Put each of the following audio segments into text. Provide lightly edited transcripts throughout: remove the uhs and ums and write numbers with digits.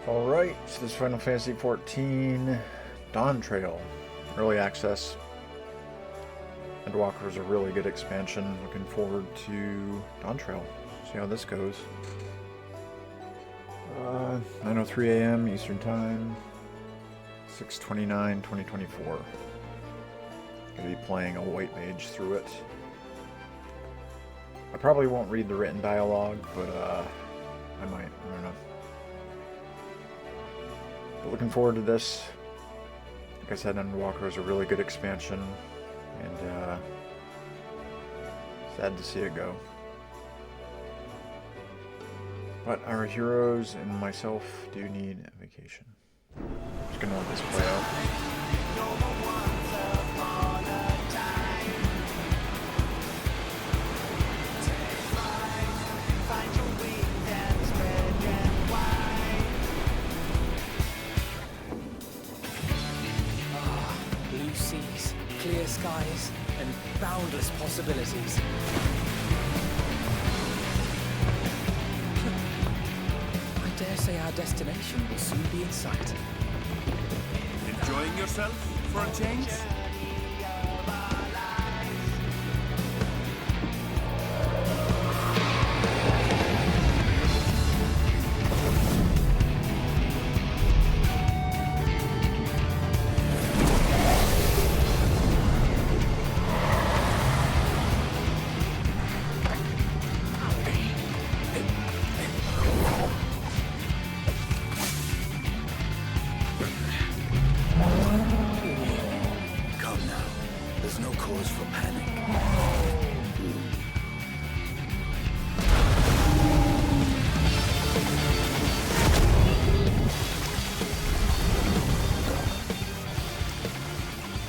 Alright, so this is Final Fantasy XIV Dawntrail. Early access. Endwalker is a really good expansion. Looking forward to Dawntrail. See how this goes. 9:03 a.m. Eastern Time. 6/29/2024. Gonna be playing a white mage through it. I probably won't read the written dialogue, but I might. I don't know. But looking forward to this. Like I said, Endwalker is a really good expansion, and sad to see it go. But our heroes and myself do need a vacation. I'm just gonna let this play out. Blue seas, clear skies, and boundless possibilities. I dare say our destination will soon be in sight. Enjoying yourself for a change? There's no cause for panic.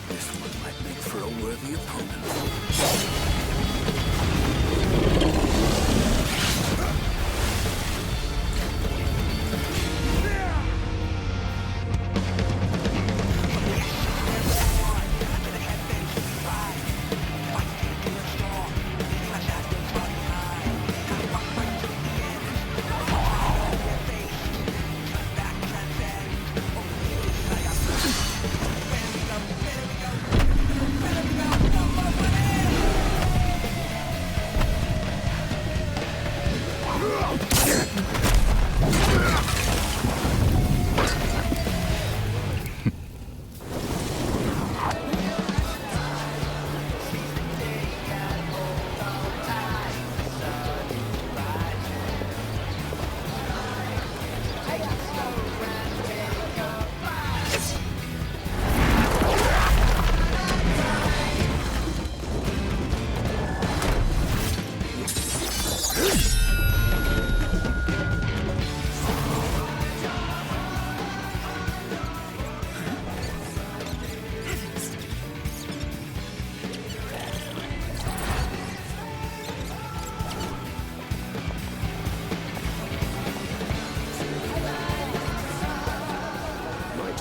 This one might make for a worthy opponent.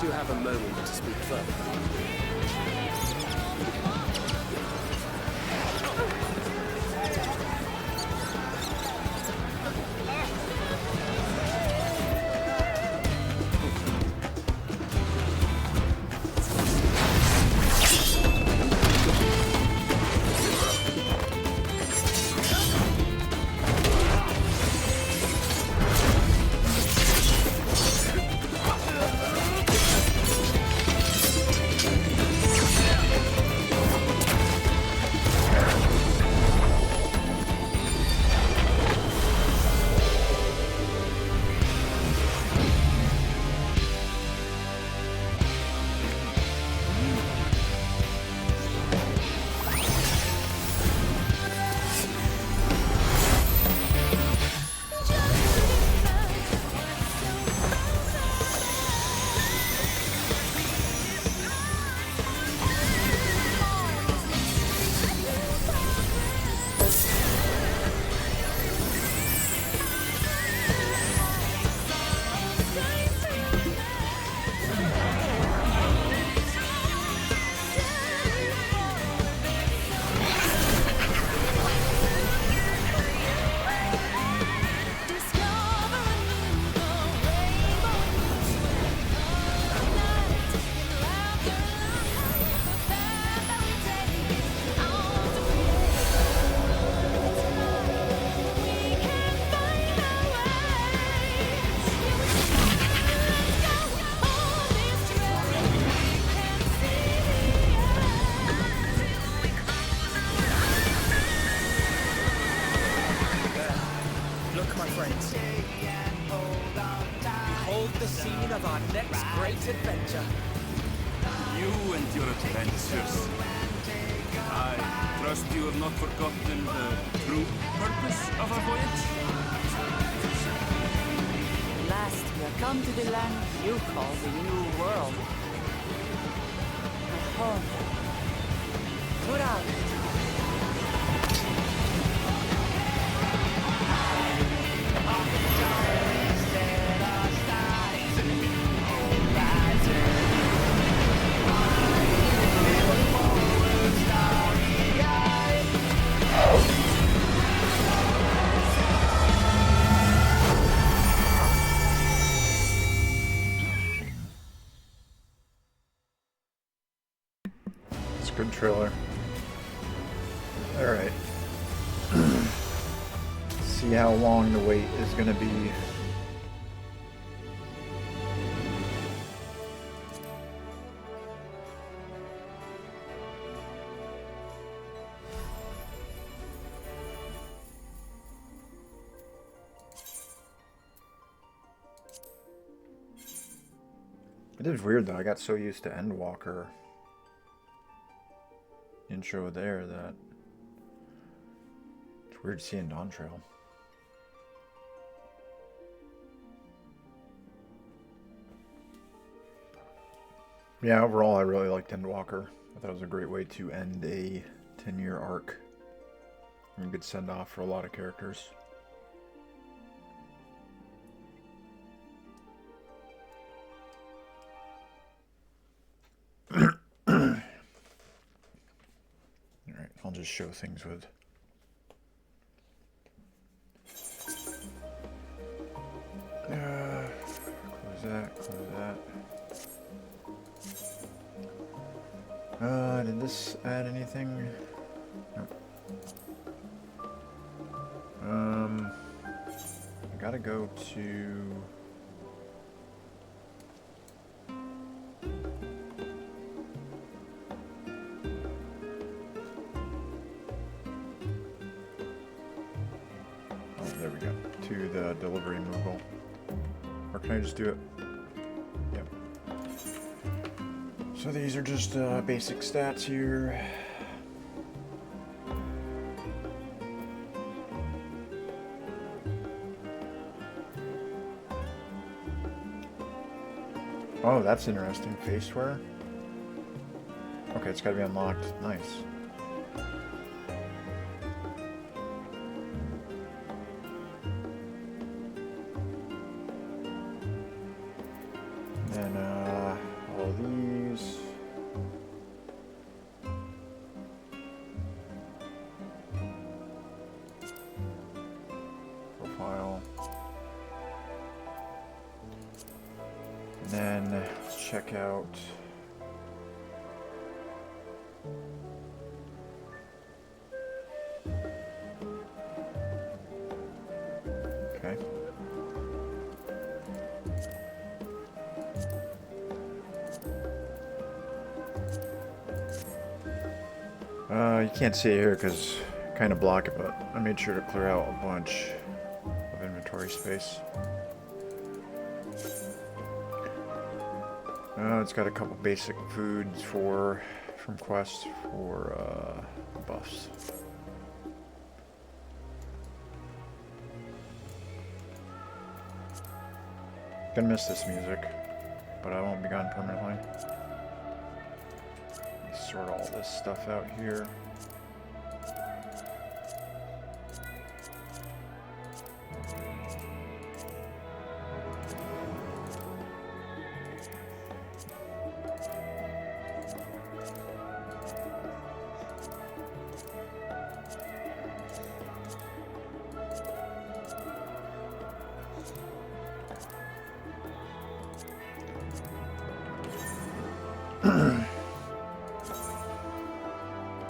You have a moment to speak further. my friends. Behold the scene of our next great adventure. You and your adventures. I trust you have not forgotten the true purpose of our voyage? At last, we have come to the land you call the New World. A home. Put out. It's a good trailer. Alright. See how long the wait is going to be. It is weird though, I got so used to Endwalker intro there that it's weird seeing Dawntrail. Yeah, overall I really liked Endwalker. I thought it was a great way to end a 10-year arc. And a good send-off for a lot of characters. Alright, I'll just show things with close that, close that. Did this add anything? Nope. I gotta go to there we go. To the delivery Moogle. Or can I just do it? Yep. So these are just basic stats here. Oh, that's interesting. Face wear? Okay, it's gotta be unlocked. Nice. And all these. Profile. And then let's check out okay. You can't see it here because I kind of block it, but I made sure to clear out a bunch of inventory space. It's got a couple basic foods from quests for buffs. Gonna miss this music, but I won't be gone permanently. Sort all this stuff out here.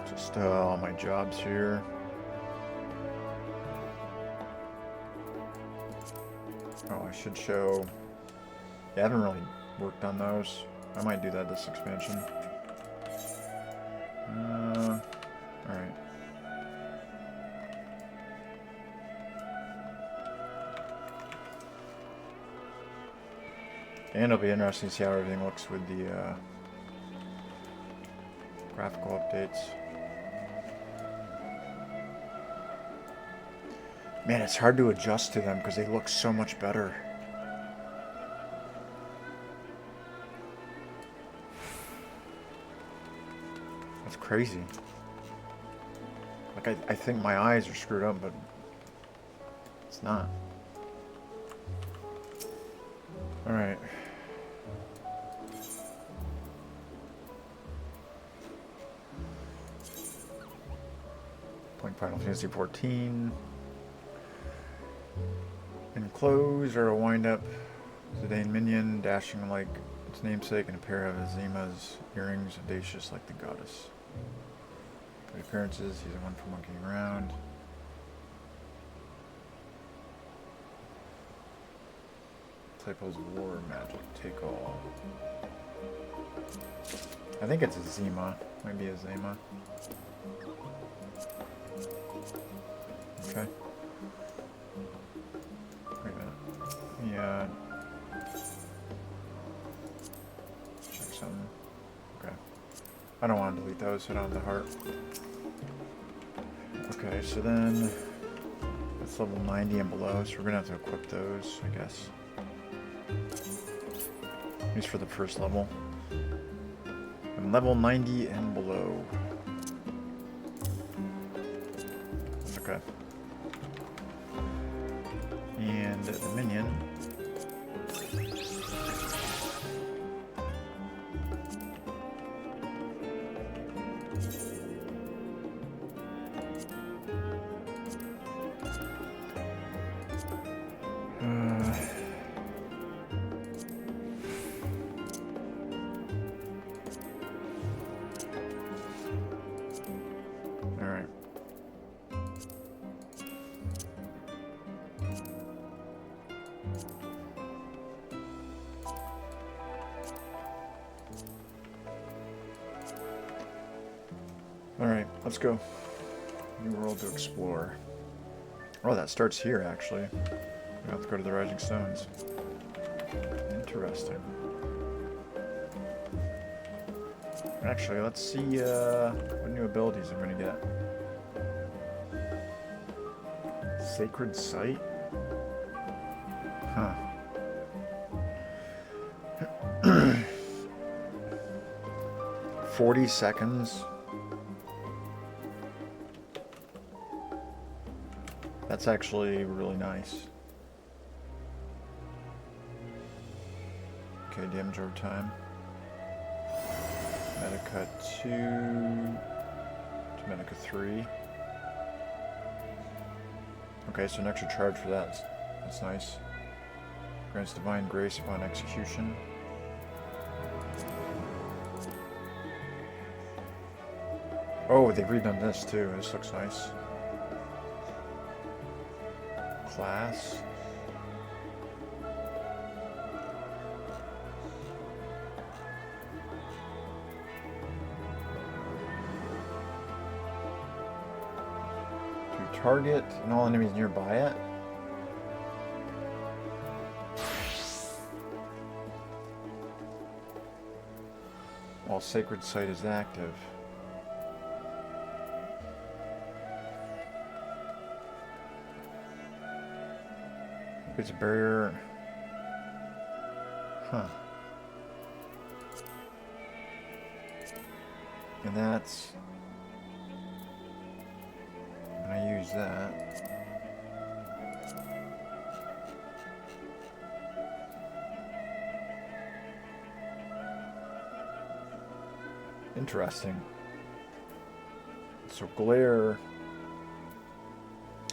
Just all my jobs here. Oh, I should show. Yeah, I haven't really worked on those. I might do that this expansion. Alright. And it'll be interesting to see how everything looks with the graphical updates. Man, it's hard to adjust to them because they look so much better. That's crazy. Like, I think my eyes are screwed up, but it's not. Alright. Playing Final Fantasy XIV. Enclosed or a wind-up Zidane minion, dashing like its namesake, and a pair of Azima's earrings, audacious like the goddess. Good appearances, he's the one for monkeying around. Typos of war, magic, take all. I think it's Azima. Might be Azima. Okay. Wait a minute. Yeah. Check something. Okay. I don't want to delete those, so I don't have the heart. Okay, so then that's level 90 and below, so we're gonna have to equip those, I guess. At least for the first level. And level 90 and below. Okay. And the minion. Alright. Alright, let's go. New world to explore. Oh, that starts here, actually. We have to go to the Rising Stones. Interesting. Actually, let's see what new abilities I'm going to get. Sacred Sight? Huh. $40 seconds? That's actually really nice. Okay, damage over time. Medica 2 to Medica 3. Okay, so an extra charge for that. That's nice. Grants divine grace upon execution. Oh, they've redone this too. This looks nice. Class. To target and all enemies nearby it. While Sacred Sight is active. It's a barrier. Huh. And that's when I use that. Interesting. So glare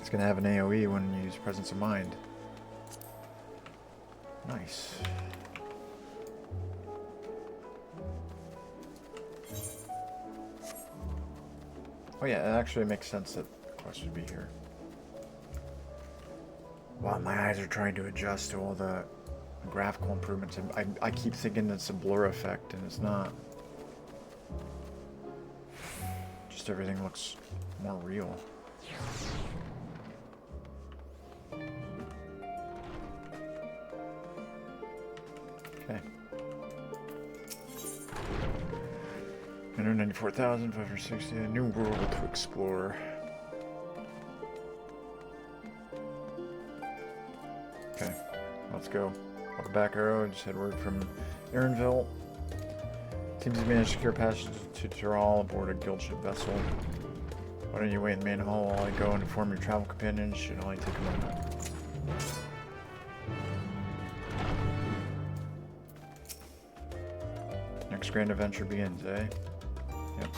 is going to have an AoE when you use Presence of Mind. Nice. Oh yeah, it actually makes sense that the quest would be here. Wow, my eyes are trying to adjust to all the graphical improvements. I keep thinking it's a blur effect, and it's not. Just everything looks more real. Okay. 194,560. A new world to explore. Okay, let's go. Welcome back, Arrow. Just had word from Aaronville. Teams have managed to secure passage to Tyrol aboard a guild ship vessel. Why don't you wait in the main hall while I go and inform your travel companions? Should only take a moment. Next grand adventure begins, eh? Yep.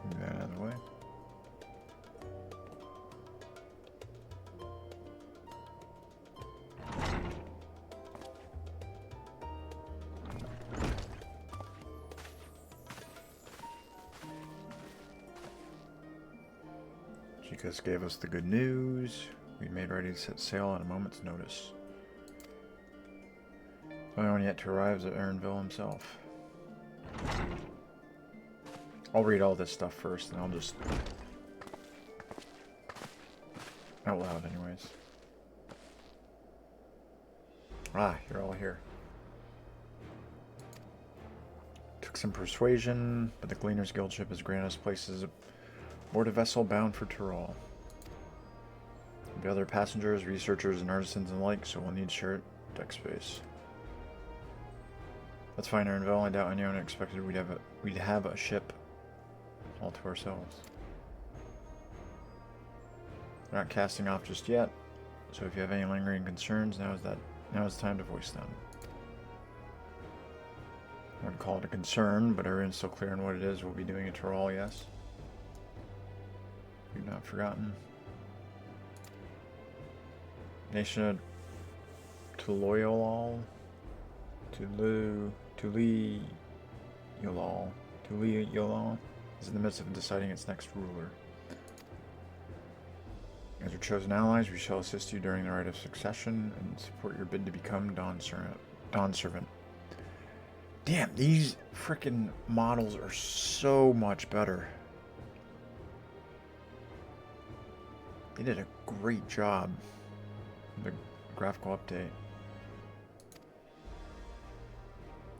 Move that out of the way. Chicas gave us the good news. We made ready to set sail at a moment's notice. The only one yet to arrive is Aaronville himself. I'll read all this stuff first, and I'll just... out loud, anyways. Ah, you're all here. Took some persuasion, but the Gleaner's Guild ship has granted us places aboard a vessel bound for Tyrol. There'll be other passengers, researchers, and artisans and the like, so we'll need shared deck space. That's fine, Aaronville. I doubt anyone expected we'd have a ship all to ourselves. We're not casting off just yet, so if you have any lingering concerns, now is the time to voice them. I wouldn't call it a concern, but everyone's still clear on what it is we'll be doing at Tyrol, yes? You've not forgotten. Nation of Tuloyolol. Tuloyolol is in the midst of deciding its next ruler. As your chosen allies, we shall assist you during the rite of succession and support your bid to become Dawn Servant. Damn, these frickin' models are so much better. They did a great job with the graphical update.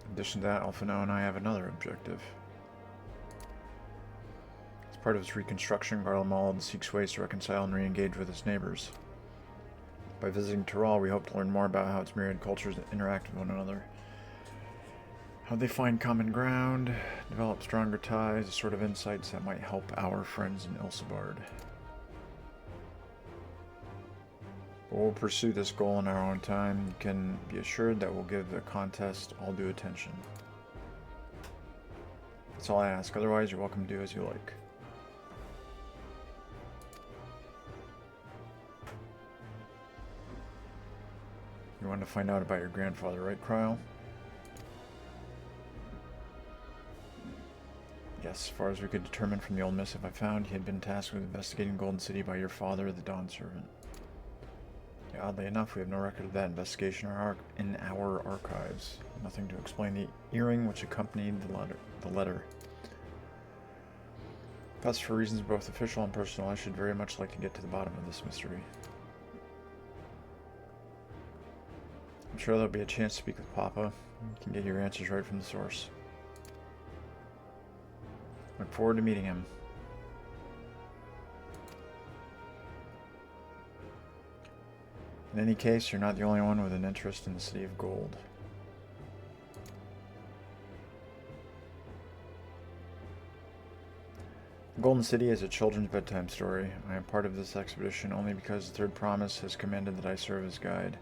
In addition to that, Alphino and I have another objective. As part of its reconstruction, Garlemald seeks ways to reconcile and re-engage with its neighbors. By visiting Tyrol, we hope to learn more about how its myriad cultures interact with one another. How they find common ground, develop stronger ties, the sort of insights that might help our friends in Ilsebard. We'll pursue this goal in our own time. You can be assured that we'll give the contest all due attention. That's all I ask. Otherwise, you're welcome to do as you like. You want to find out about your grandfather, right, Kryl? Yes, as far as we could determine from the old missive I found, he had been tasked with investigating Golden City by your father, the Dawn Servant. Yeah, oddly enough, we have no record of that investigation in our archives. Nothing to explain the earring which accompanied the letter. Thus, for reasons both official and personal, I should very much like to get to the bottom of this mystery. I'm sure there'll be a chance to speak with Papa. You can get your answers right from the source. Look forward to meeting him. In any case, you're not the only one with an interest in the City of Gold. The Golden City is a children's bedtime story. I am part of this expedition only because the Third Promise has commanded that I serve as guide.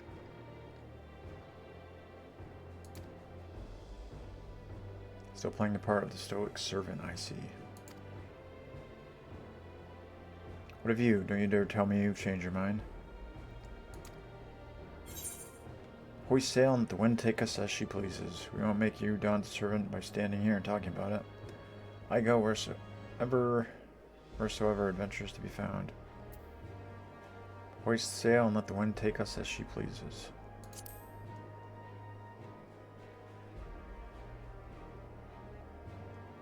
Still playing the part of the stoic servant, I see. What of you? Don't you dare tell me you've changed your mind. Hoist sail and let the wind take us as she pleases. We won't make you Dawn's servant by standing here and talking about it. I go wheresoever wheresoever adventures to be found. Hoist sail and let the wind take us as she pleases.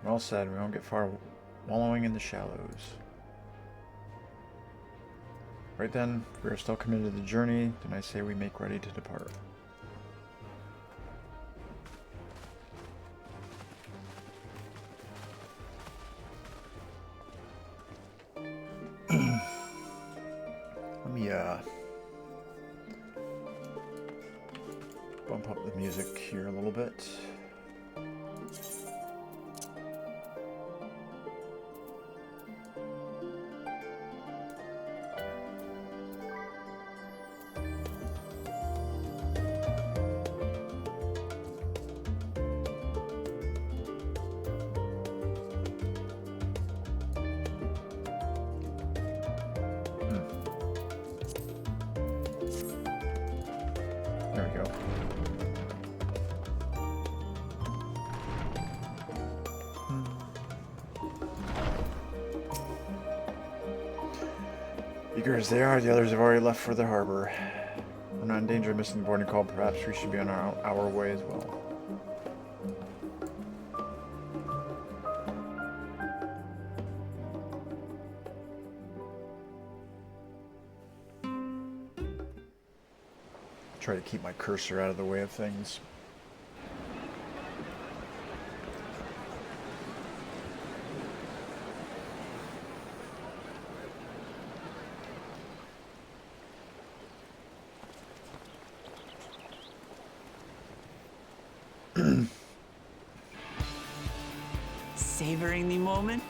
Well said, we won't get far wallowing in the shallows. Right then, if we are still committed to the journey, then I say we make ready to depart. Let me bump up the music here a little bit. There we go. Eager as they are, the others have already left for the harbor. I'm not in danger of missing the boarding call. Perhaps we should be on our way as well. Try to keep my cursor out of the way of things. Savoring the moment?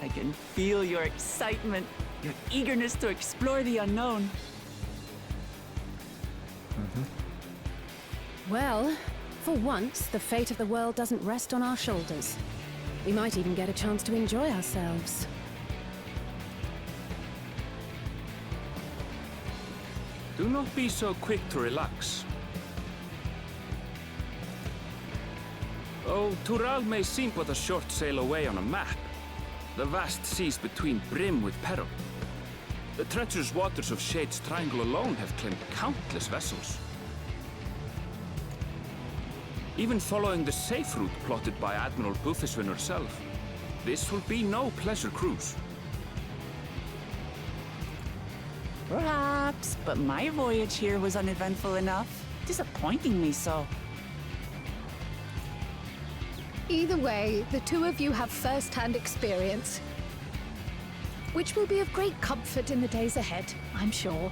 I can feel your excitement, your eagerness to explore the unknown. Well, for once, the fate of the world doesn't rest on our shoulders. We might even get a chance to enjoy ourselves. Do not be so quick to relax. Oh, Tural may seem but a short sail away on a map. The vast seas between brim with peril. The treacherous waters of Shade's Triangle alone have claimed countless vessels. Even following the safe route plotted by Admiral Bufiswin herself, this will be no pleasure cruise. Perhaps, but my voyage here was uneventful enough. Disappointingly so. Either way, the two of you have first-hand experience, which will be of great comfort in the days ahead, I'm sure.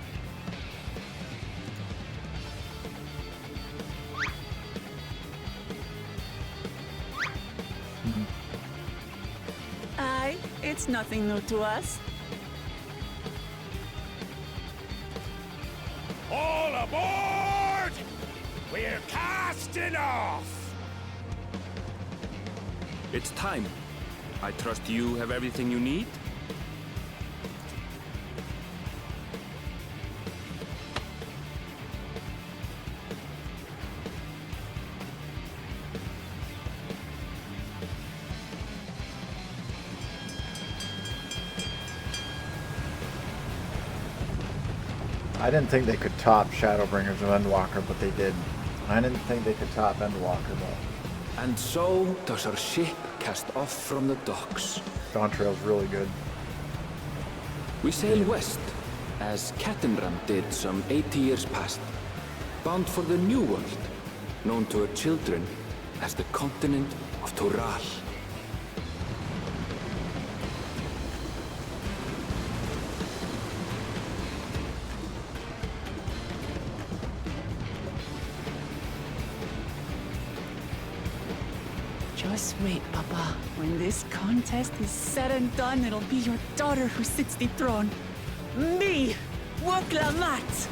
Aye, it's nothing new to us. All aboard! We're casting off! It's time. I trust you have everything you need? I didn't think they could top Shadowbringers of Endwalker, but they did. I didn't think they could top Endwalker, but And so does our ship cast off from the docks. Dawntrail's really good. We sail west, as Cattenram did some 80 years past, bound for the New World, known to her children as the continent of Tural. Just wait, Papa. When this contest is said and done, it'll be your daughter who sits the throne. Me, Woklamat!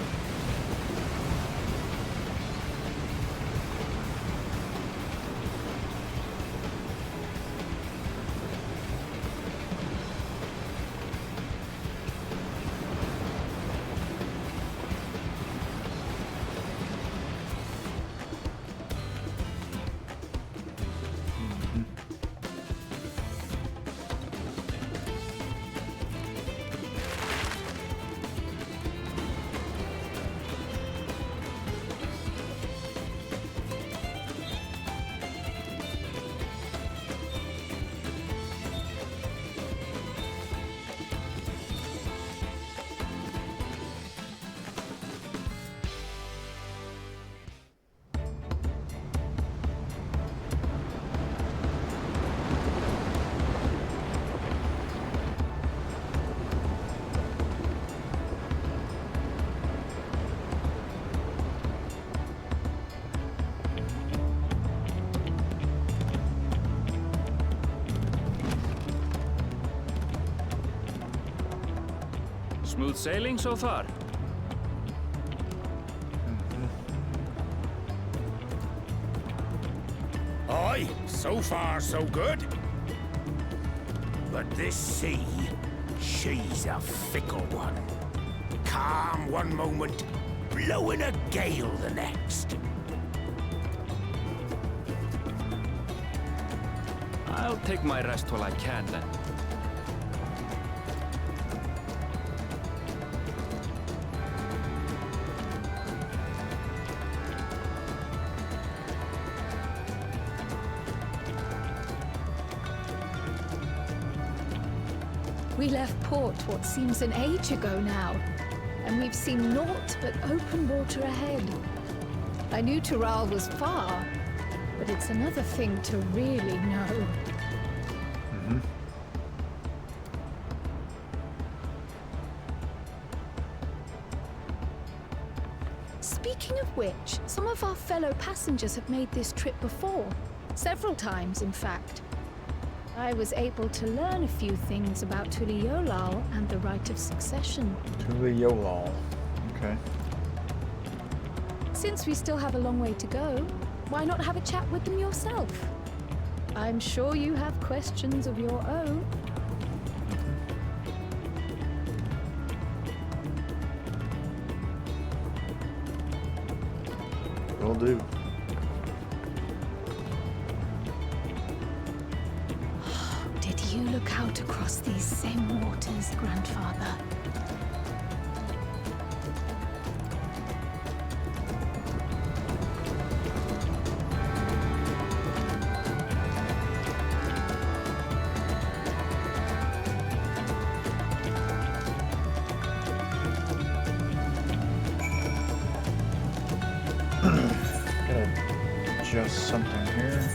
Smooth sailing so far? Aye, so far so good. But this sea, she's a fickle one. Calm one moment, blowing a gale the next. I'll take my rest while I can then. We left port what seems an age ago now, and we've seen naught but open water ahead. I knew Tural was far, but it's another thing to really know. Speaking of which, some of our fellow passengers have made this trip before. Several times, in fact. I was able to learn a few things about Tuliolal and the right of succession. Tuliolal. Okay. Since we still have a long way to go, why not have a chat with them yourself? I'm sure you have questions of your own. Will do. Did you look out across these same waters, Grandfather? Gotta adjust something here.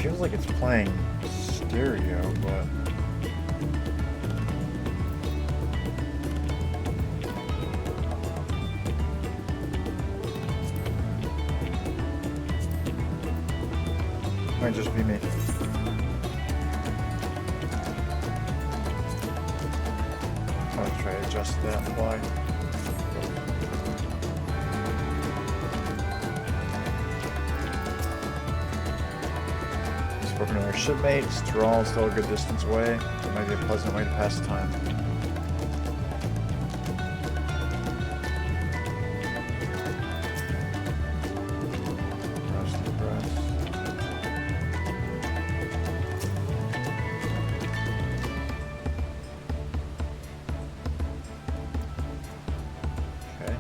Feels like it's playing stereo, but might just be me. I'll try to adjust that and why. Spoken to our shipmates, Thrall still a good distance away. It might be a pleasant way to pass the time. Rest, rest. Okay.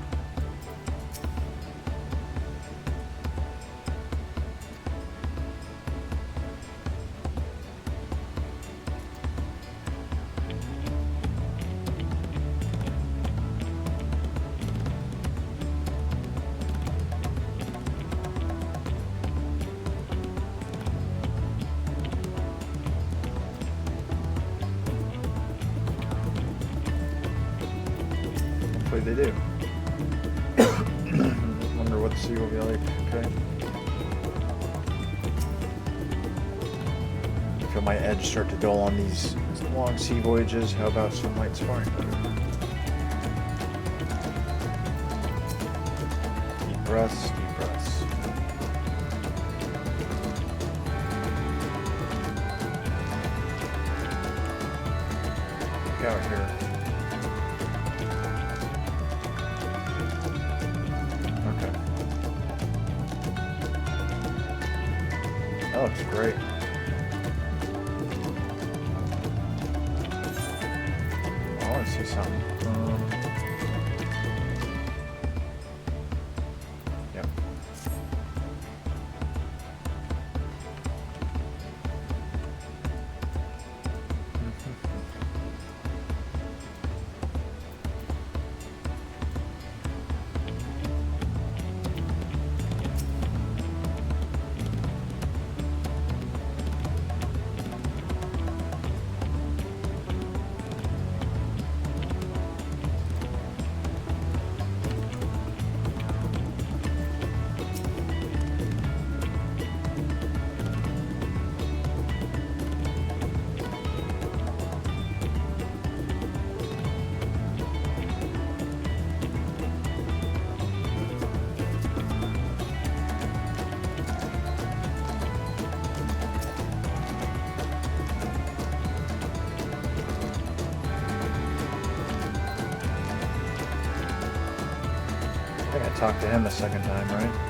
Hopefully they do. Wonder what the sea will be like. Okay. I feel my edge start to dull on these long sea voyages. How about some light sparring? Deep breaths, deep breaths. Look out here. That looks great. I want to see something. Yep. think I talked to him a second time, right?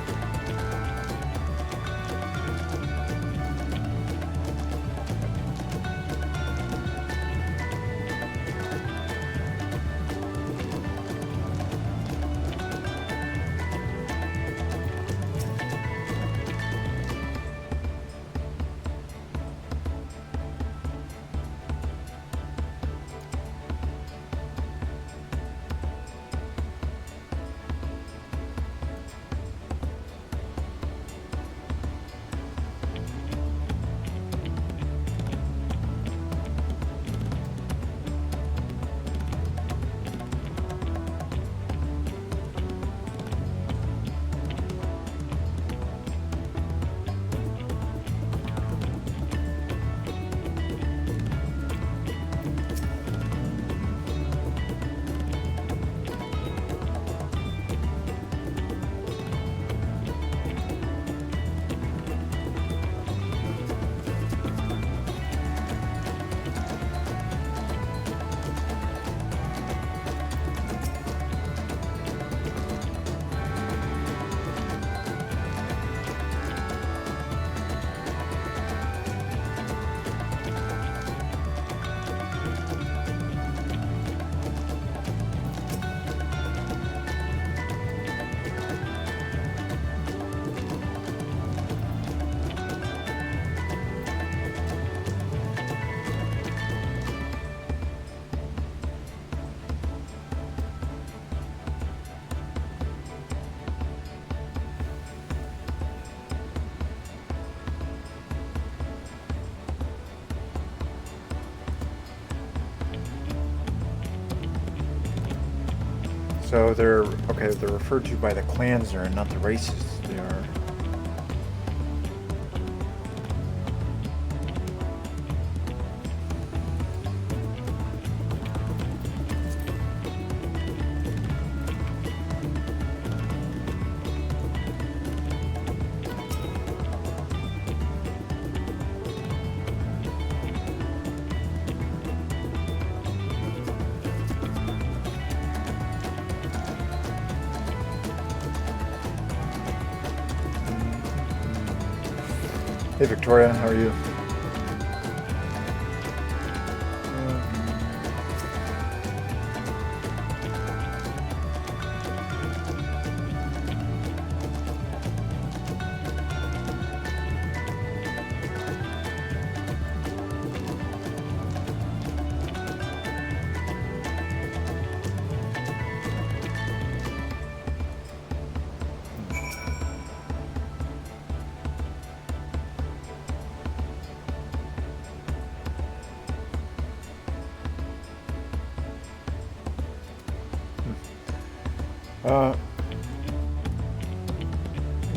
So they're okay. They're referred to by the clans there, and not the races they are. Hey Victoria, how are you?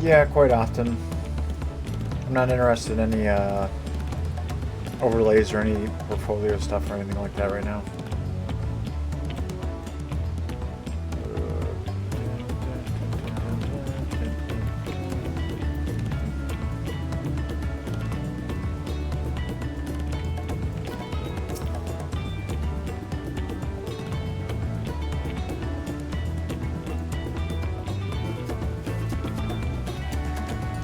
Yeah, quite often. I'm not interested in any overlays or any portfolio stuff or anything like that right now.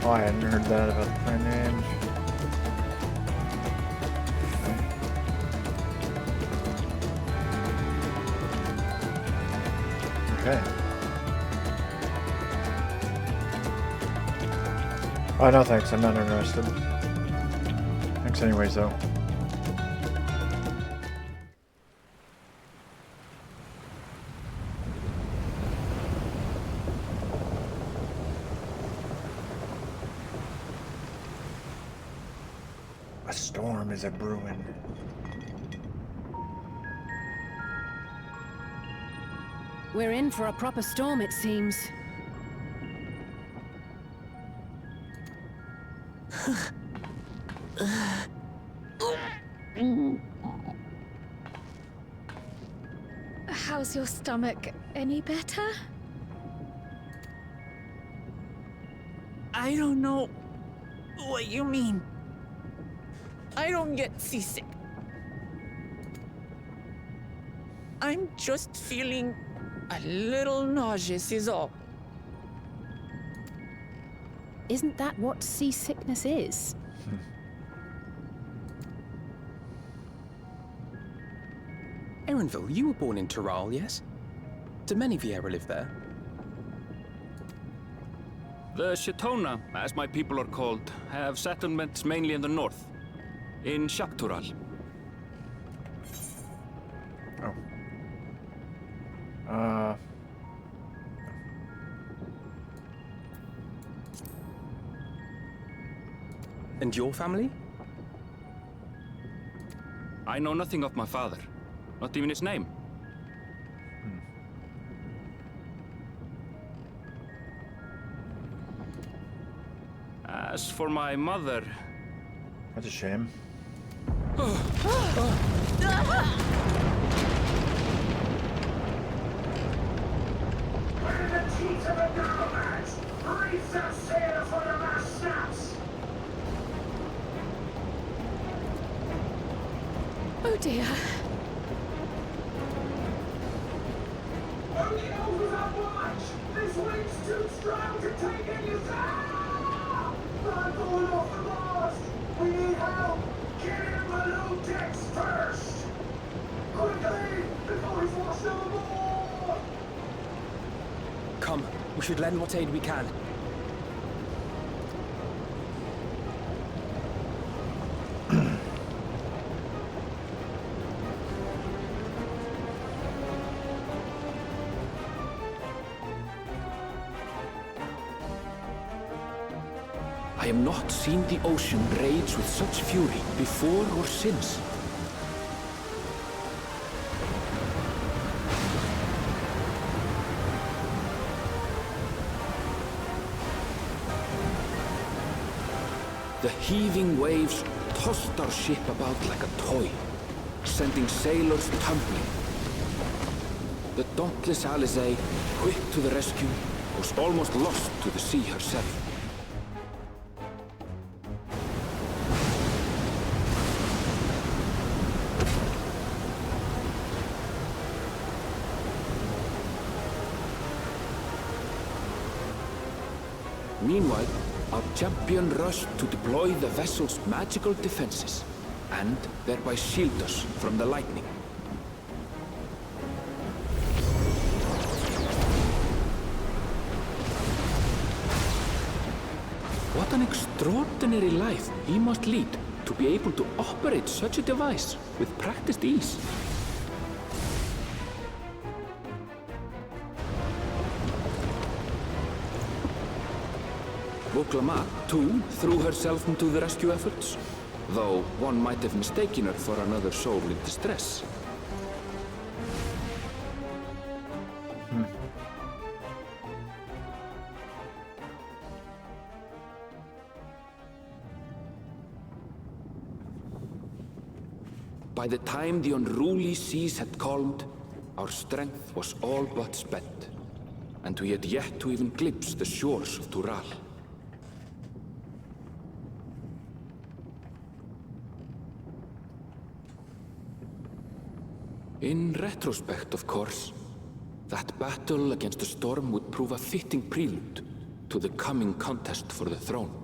Oh, I hadn't heard that about the brand names. Okay. Oh, no thanks, I'm not interested. Thanks anyways, though. A storm is a brewing. We're in for a proper storm, it seems. How's your stomach? Any better? I don't know what you mean. I don't get seasick. I'm just feeling a little nauseous is all. Isn't that what seasickness is? Erenville, you were born in Tyrol, yes? Do many Vieira live there? The Chitona, as my people are called, have settlements mainly in the north, in Shaktural. Oh. And your family? I know nothing of my father, not even his name. As for my mother, That's a shame. Where the teeth of the nomads? Reef that sail for the last snaps! Oh dear. Only over that watch! This wind's too strong to take any sound! I'm going off the mast! We need help! Get in below decks first! Quickly! Before he's washed overboard! Come, we should lend what aid we can. I have not seen the ocean rage with such fury before or since. The heaving waves tossed our ship about like a toy, sending sailors tumbling. The dauntless Alizé, quick to the rescue, was almost lost to the sea herself. Meanwhile, our champion rushed to deploy the vessel's magical defenses, and thereby shield us from the lightning. What an extraordinary life he must lead to be able to operate such a device with practiced ease. Woklama, too, threw herself into the rescue efforts, though one might have mistaken her for another soul in distress. By the time the unruly seas had calmed, our strength was all but spent, and we had yet to even glimpse the shores of Tural. In retrospect, of course, that battle against the storm would prove a fitting prelude to the coming contest for the throne.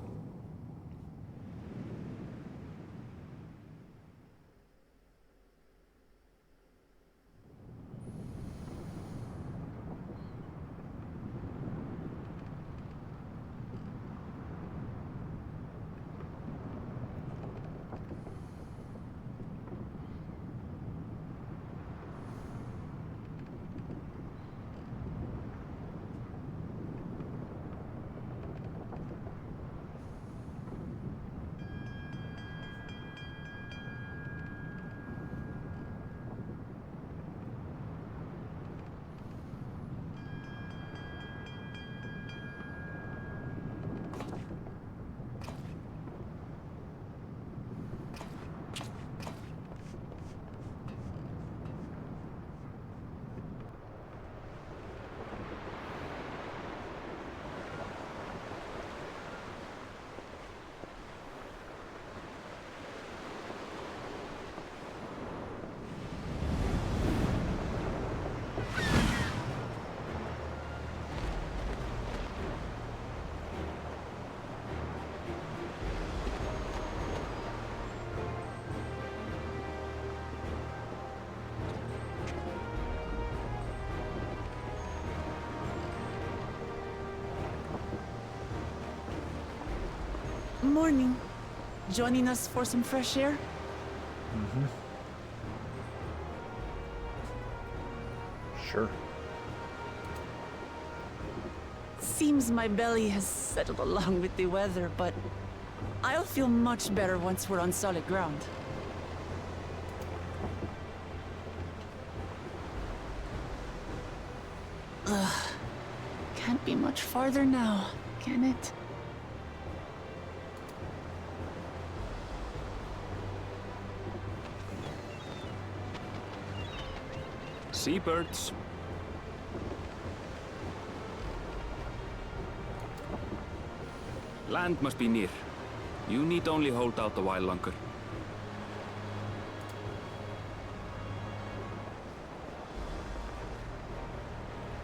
Morning. Joining us for some fresh air? Sure. Seems my belly has settled along with the weather, but I'll feel much better once we're on solid ground. Ugh. Can't be much farther now, can it? Seabirds. Land must be near. You need only hold out a while longer.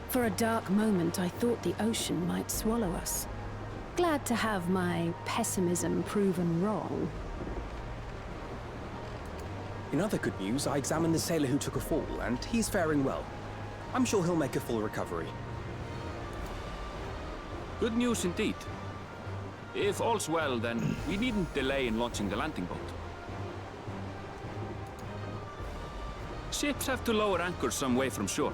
For a dark moment, I thought the ocean might swallow us. Glad to have my pessimism proven wrong. In other good news, I examined the sailor who took a fall, and he's faring well. I'm sure he'll make a full recovery. Good news indeed. If all's well, then we needn't delay in launching the landing boat. Ships have to lower anchors some way from shore.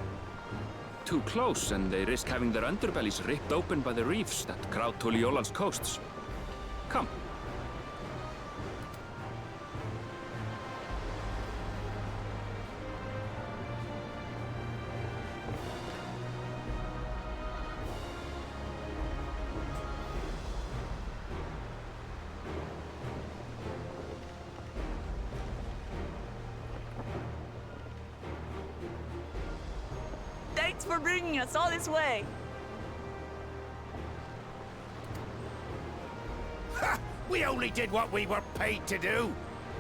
Too close, and they risk having their underbellies ripped open by the reefs that crowd Tuliola's coasts. Come. Thanks for bringing us all this way. Ha! We only did what we were paid to do.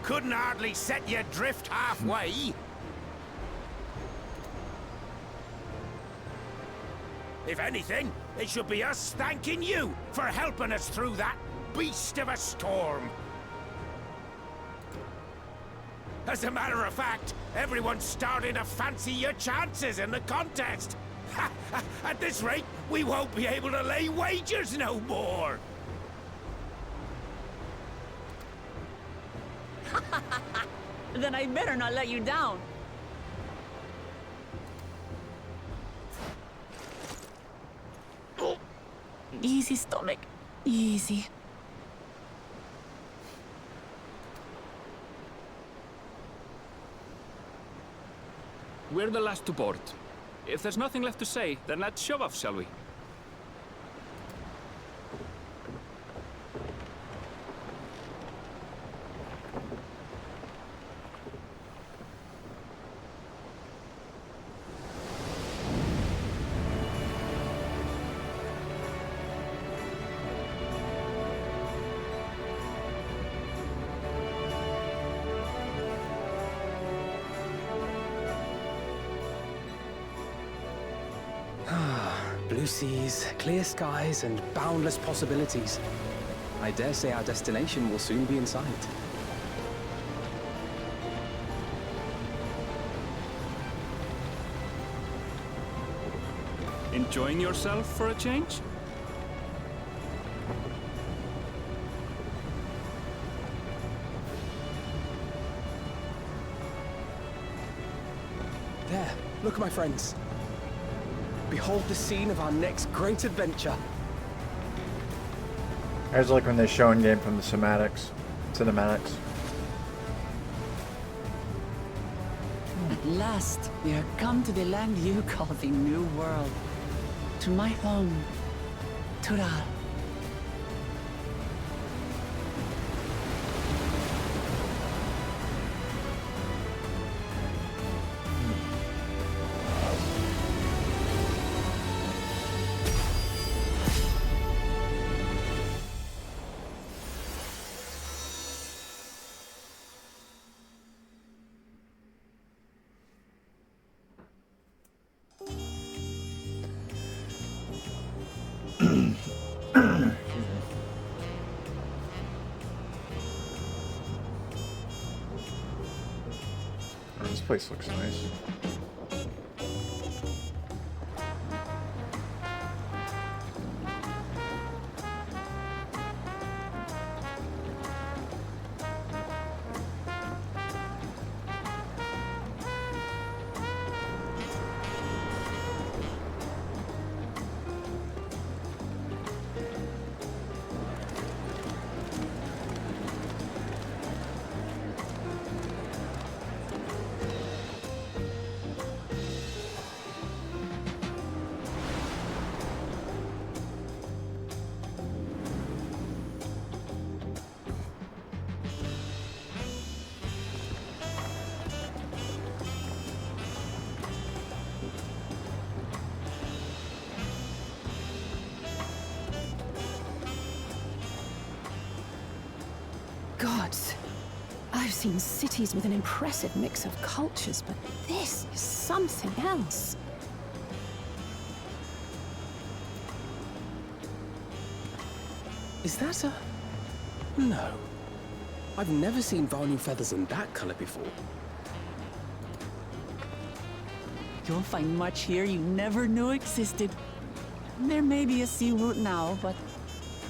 Couldn't hardly set you adrift halfway. If anything, it should be us thanking you for helping us through that beast of a storm. As a matter of fact, everyone's starting to fancy your chances in the contest. At this rate, we won't be able to lay wagers no more. Then I better not let you down. Easy, stomach. Easy. We're the last to board. If there's nothing left to say, then let's shove off, shall we? Blue seas, clear skies, and boundless possibilities. I dare say our destination will soon be in sight. Enjoying yourself for a change? There, look, my friends. Behold the scene of our next great adventure. It's like when they show in game from the cinematics. At last, we have come to the land you call the New World. To my home, Tural. This place looks nice. gods. I've seen cities with an impressive mix of cultures, but this is something else. Is that a... No. I've never seen Vanu feathers in that color before. You'll find much here you never knew existed. There may be a sea route now, but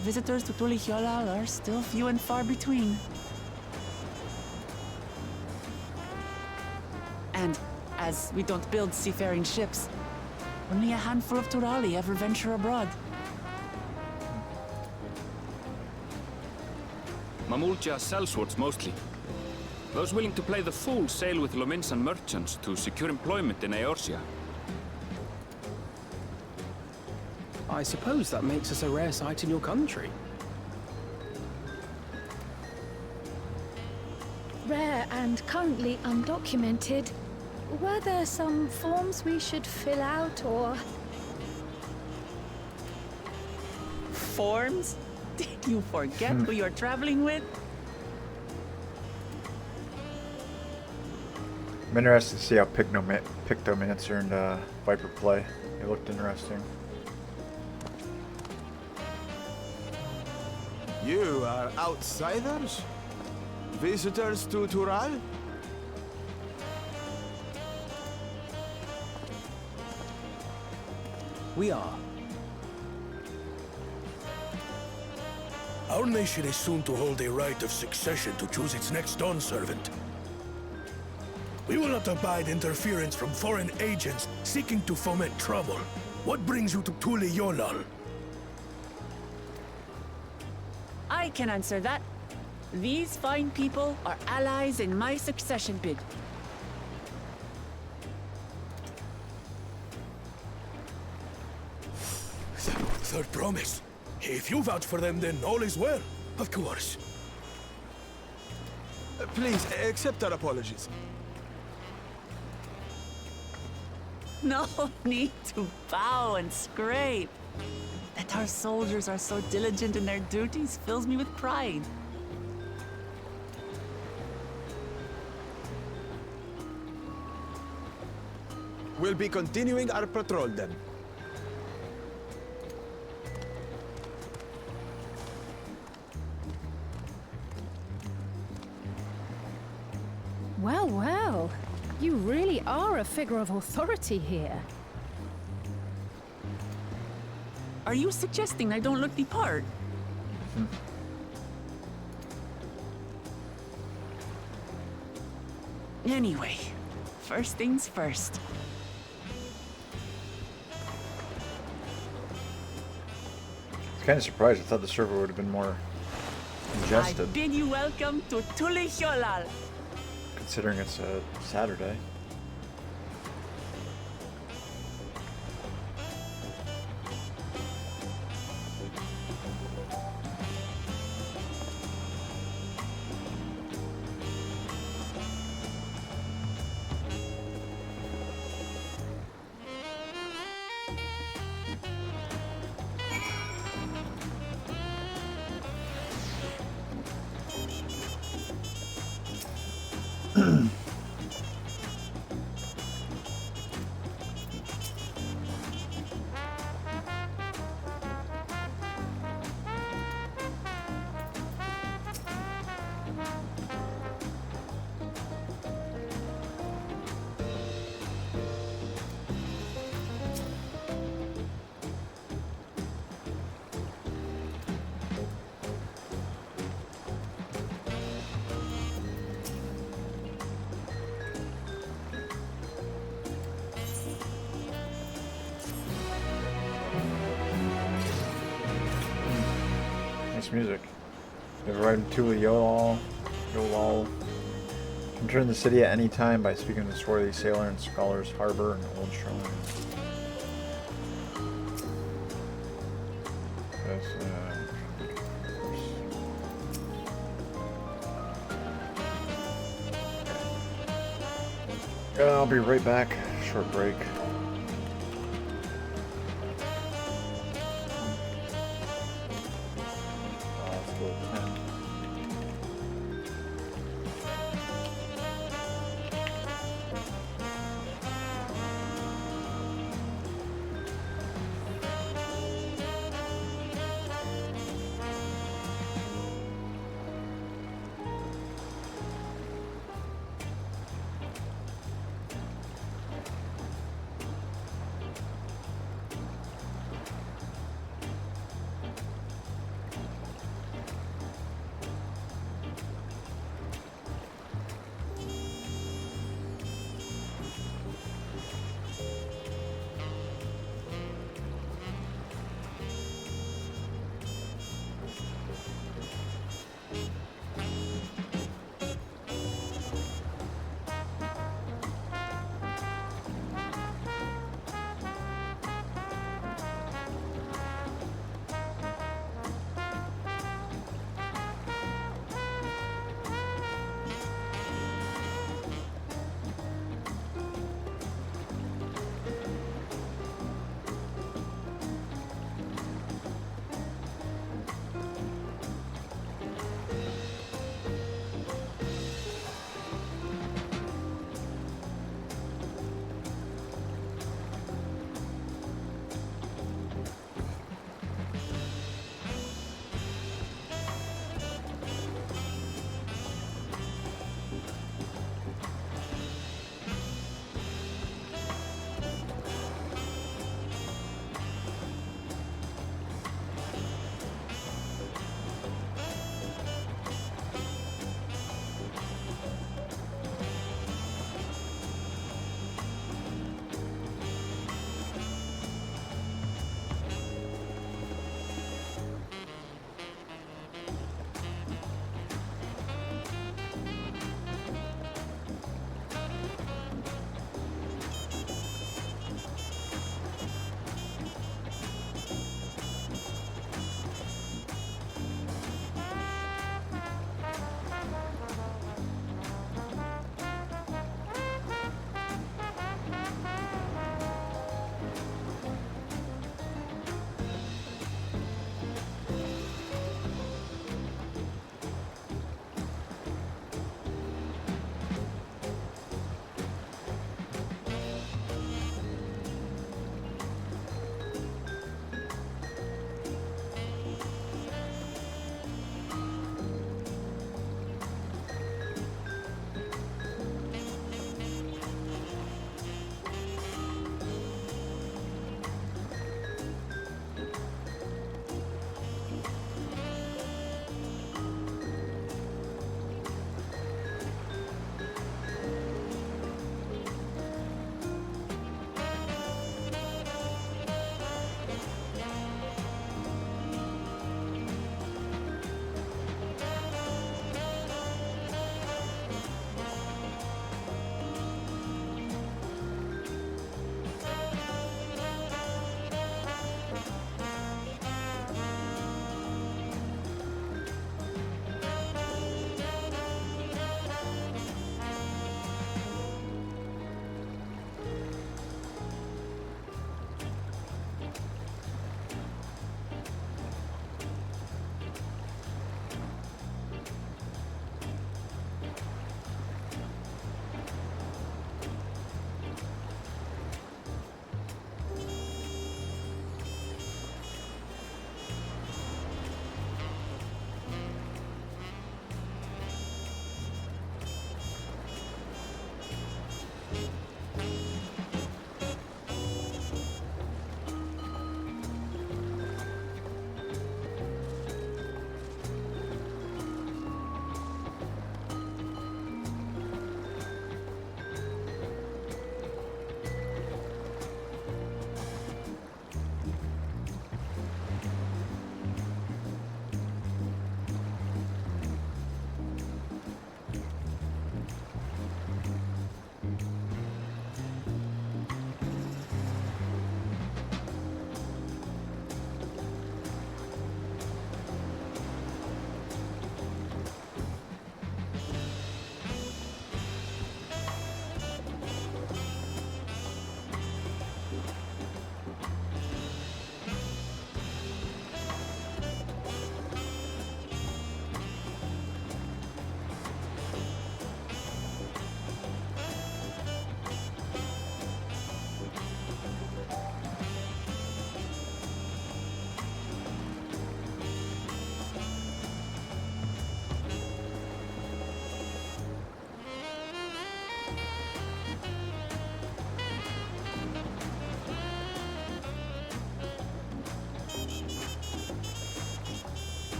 visitors to Tulihyolal are still few and far between. And as we don't build seafaring ships, only a handful of Turali ever venture abroad. Mamulja sellswords mostly. Those willing to play the fool sail with Lominsan merchants to secure employment in Eorzea. I suppose that makes us a rare sight in your country. Rare and currently undocumented. Were there some forms we should fill out, or...? Forms? Did you forget who you're traveling with? I'm interested to see how Pictomancer and Viper play. It looked interesting. You are outsiders? Visitors to Tural? We are. Our nation is soon to hold a right of succession to choose its next dawn servant. We will not abide interference from foreign agents seeking to foment trouble. What brings you to Tulihyolal? I can answer that. These fine people are allies in my succession bid. Third promise. If you vouch for them, then all is well. Of course. Please, accept our apologies. No need to bow and scrape. That our soldiers are so diligent in their duties fills me with pride. We'll be continuing our patrol then. Well, well. You really are a figure of authority here. Are you suggesting I don't look the part? Anyway, first things first. I was kind of surprised. I thought the server would have been more I congested, bid you welcome to Tulihyolal. considering it's a Saturday. Music. You have a right to Yolal. Enter the city at any time by speaking to the swarthy sailor in Scholar's Harbor and Old Shoreline. I'll be right back. Short break. Let's go with 10.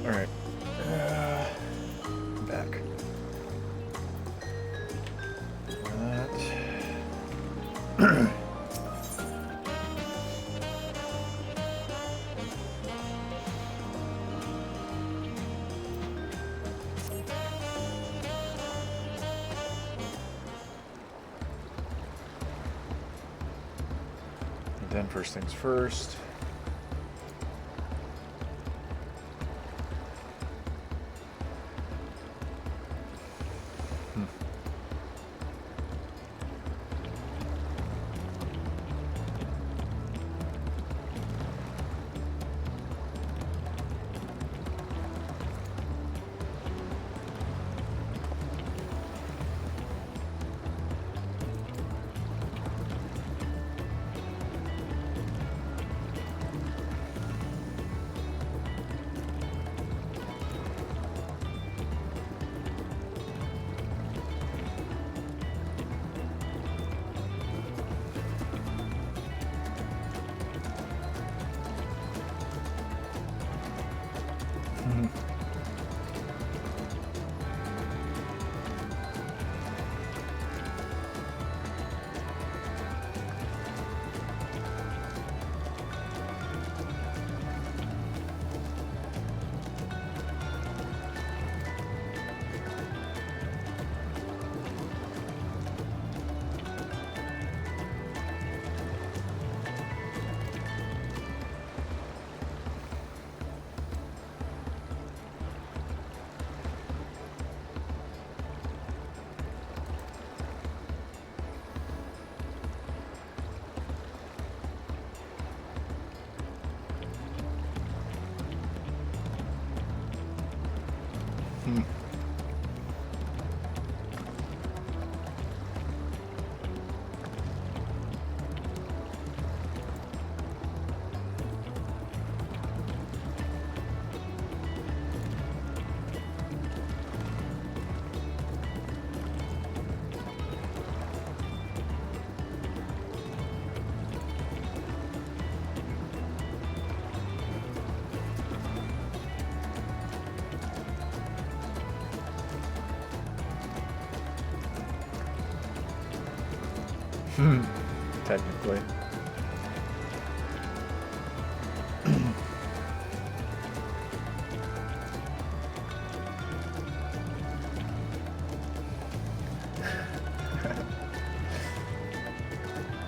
Alright. Back. That. Then first things first. Technically.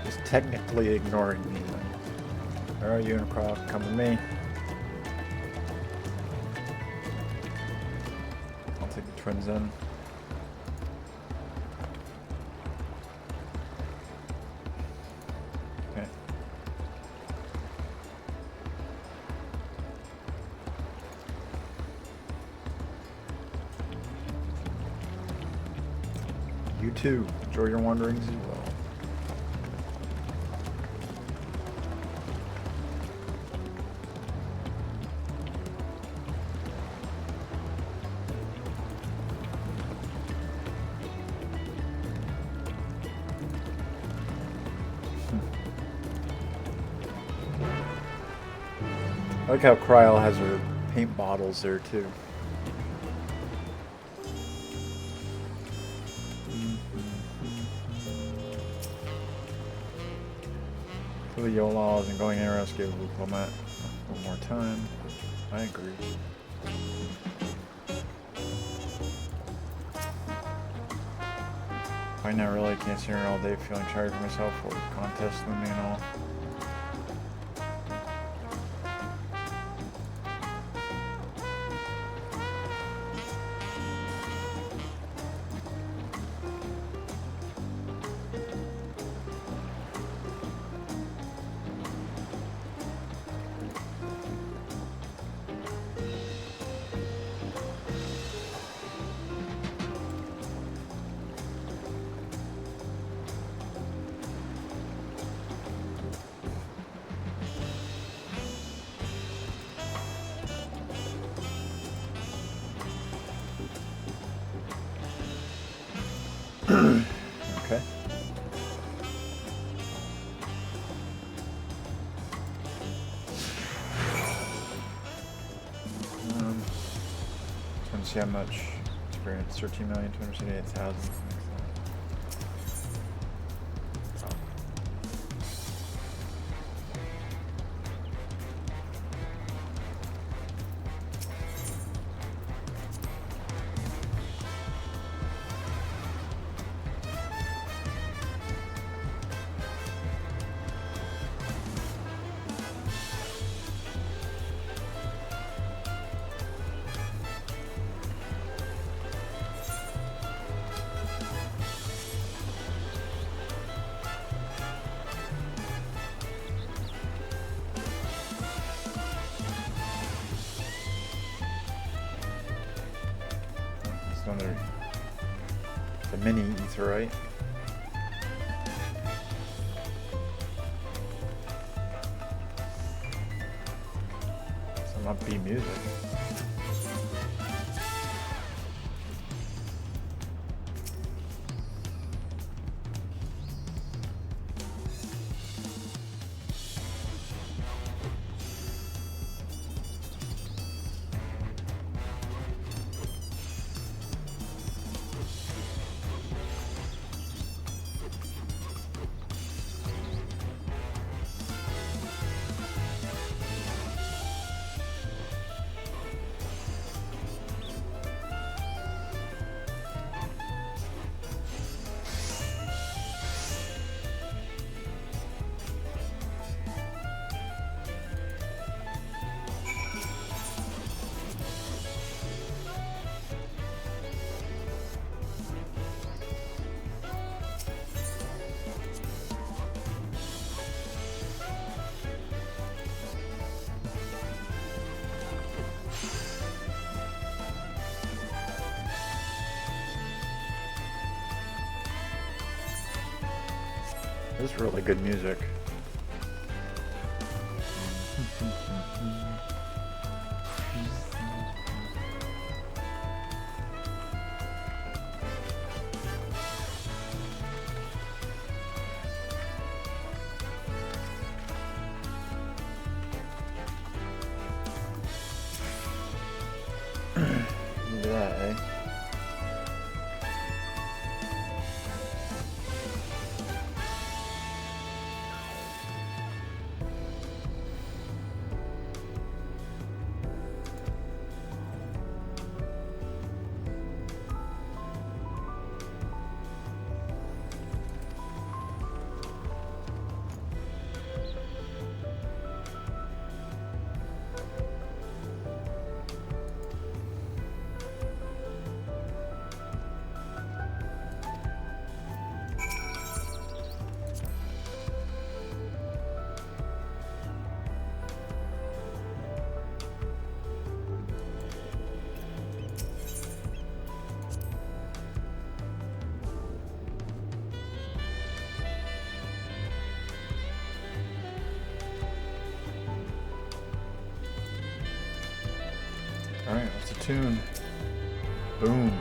Just technically ignoring me. Alright, Unicron, come with me. I'll take the twins in. You too. Enjoy your wanderings as well. I like how Kryl has her paint bottles there too. The Yola isn't going anywhere else. Give Diplomat one more time. I agree. Find out really can't sit here all day feeling sorry for myself for contest looming and all. see how much experience. 13,278,000. Another the mini etherite. Some upbeat music. This is really good music. Look at that, eh? Alright, what's the tune? Boom.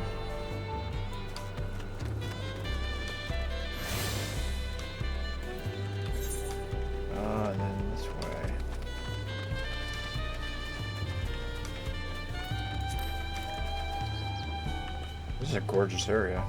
And then this way. This is a gorgeous area.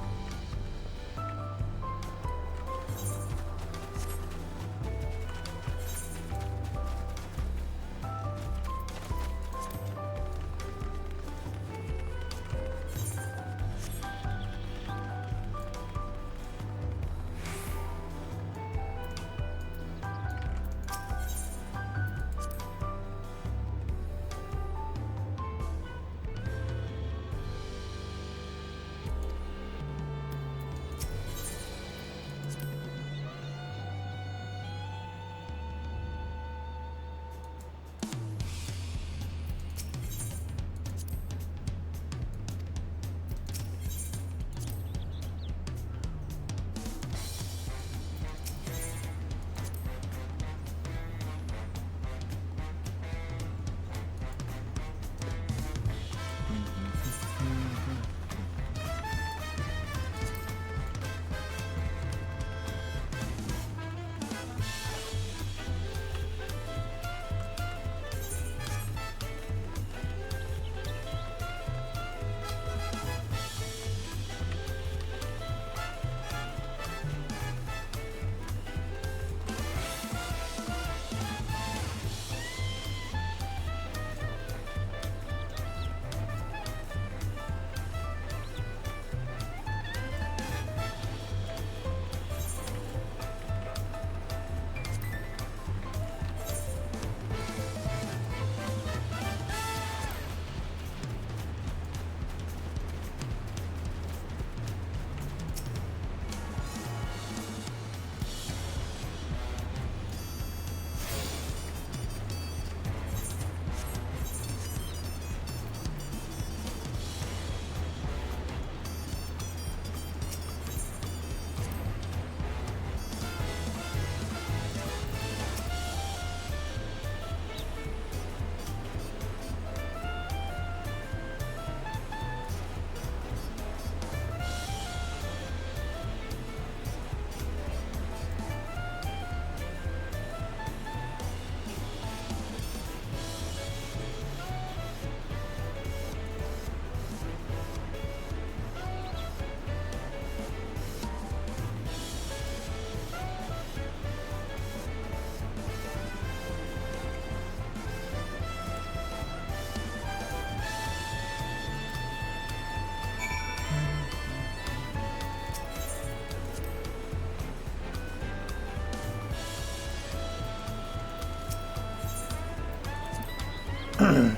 I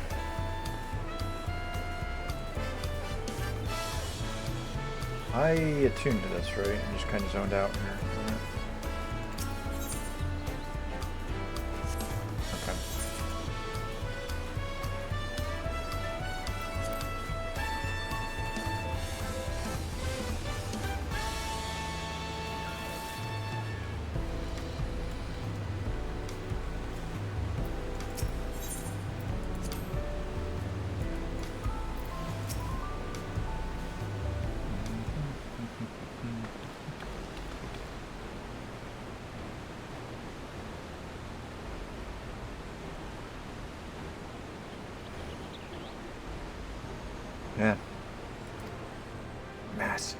attuned to this, right? I'm just kind of zoned out here. Okay. Yeah. Massive.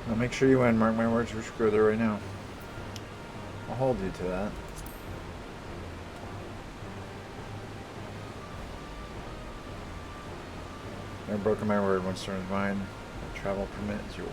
I'll make sure you win, mark my words, we should go there right now. I'll hold you to that. Never broken my word, once turn is mine. The travel permit is yours.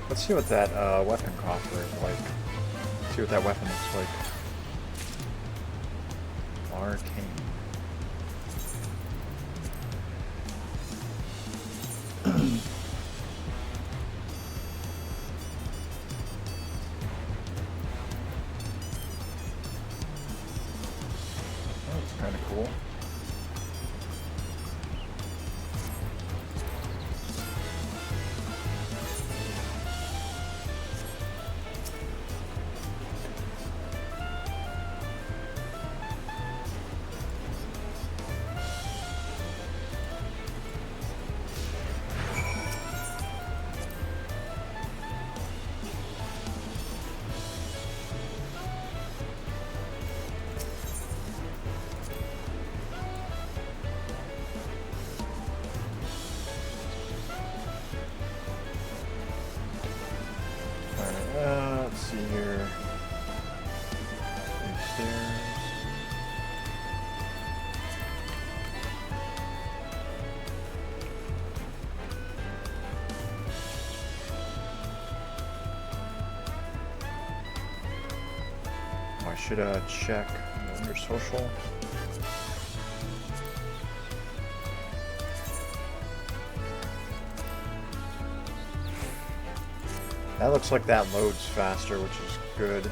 Let's see what that weapon coffer is like. See what that weapon looks like. Arcane. That's kind of cool. Let's see here. Stairs. Oh, I should check your social. That looks like that loads faster, which is good.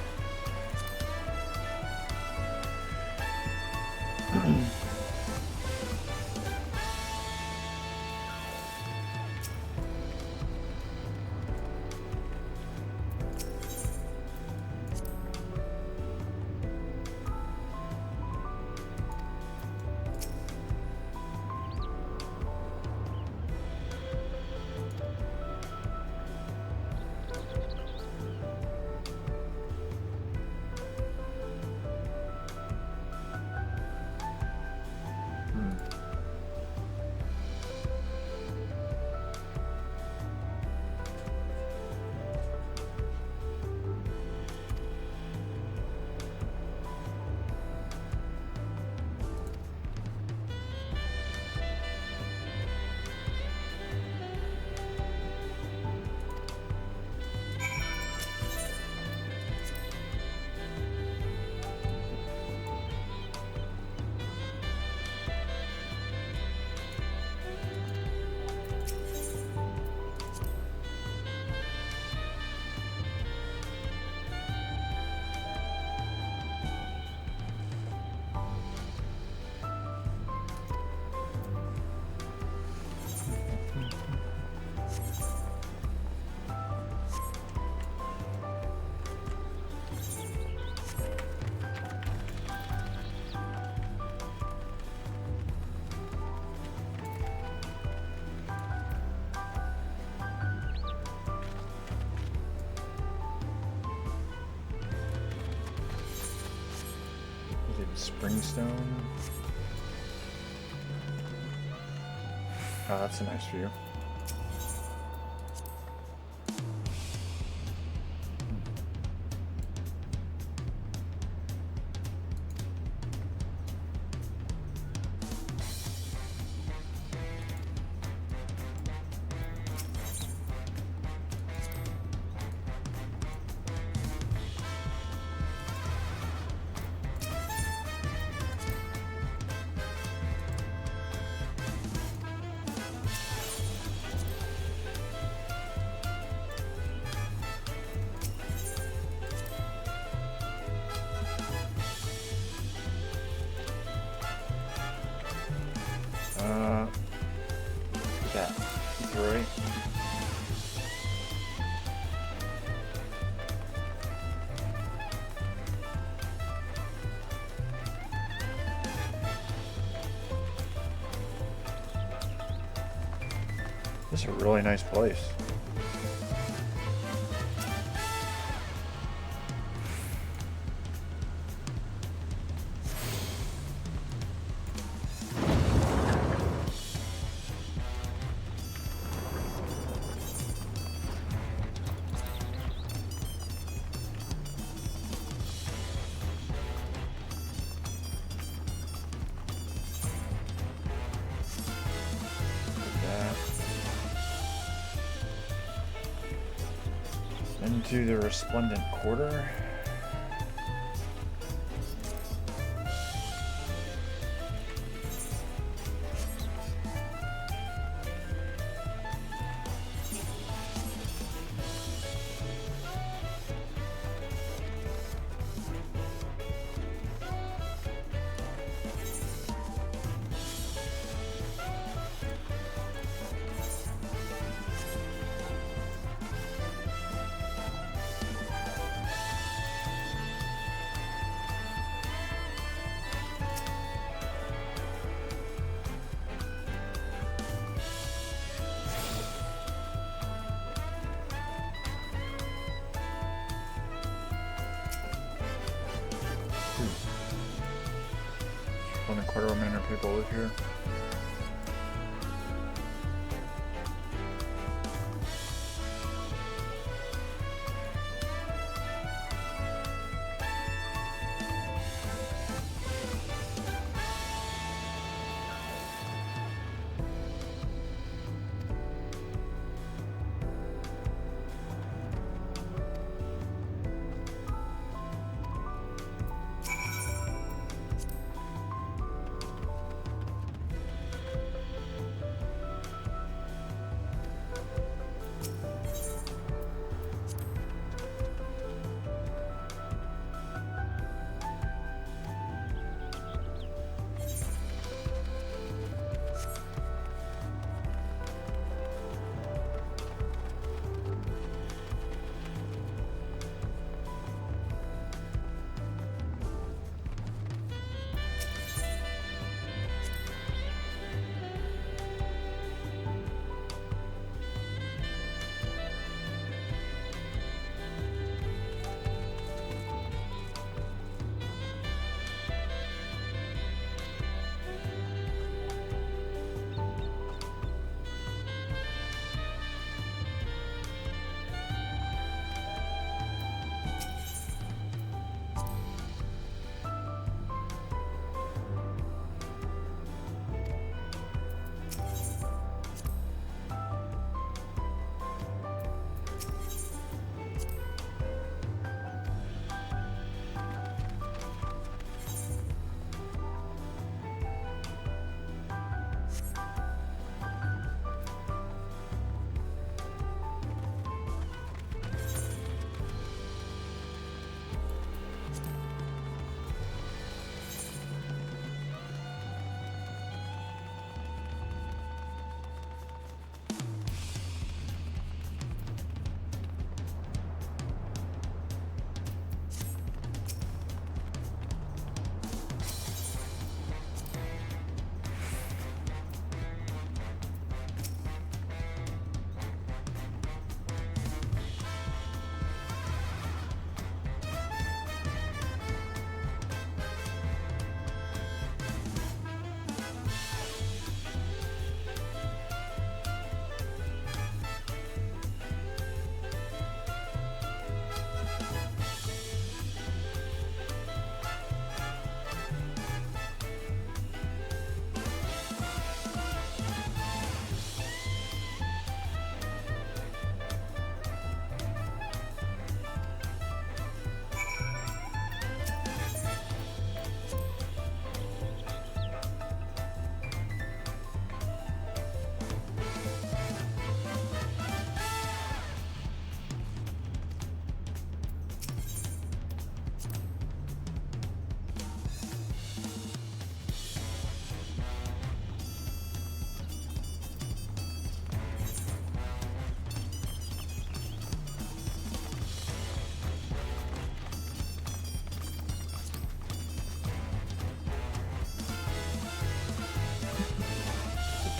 Springstone. Oh, that's a nice view. Yeah, right. This is a really nice place. Into the Resplendent Quarter. One and a quarter of a million people live here.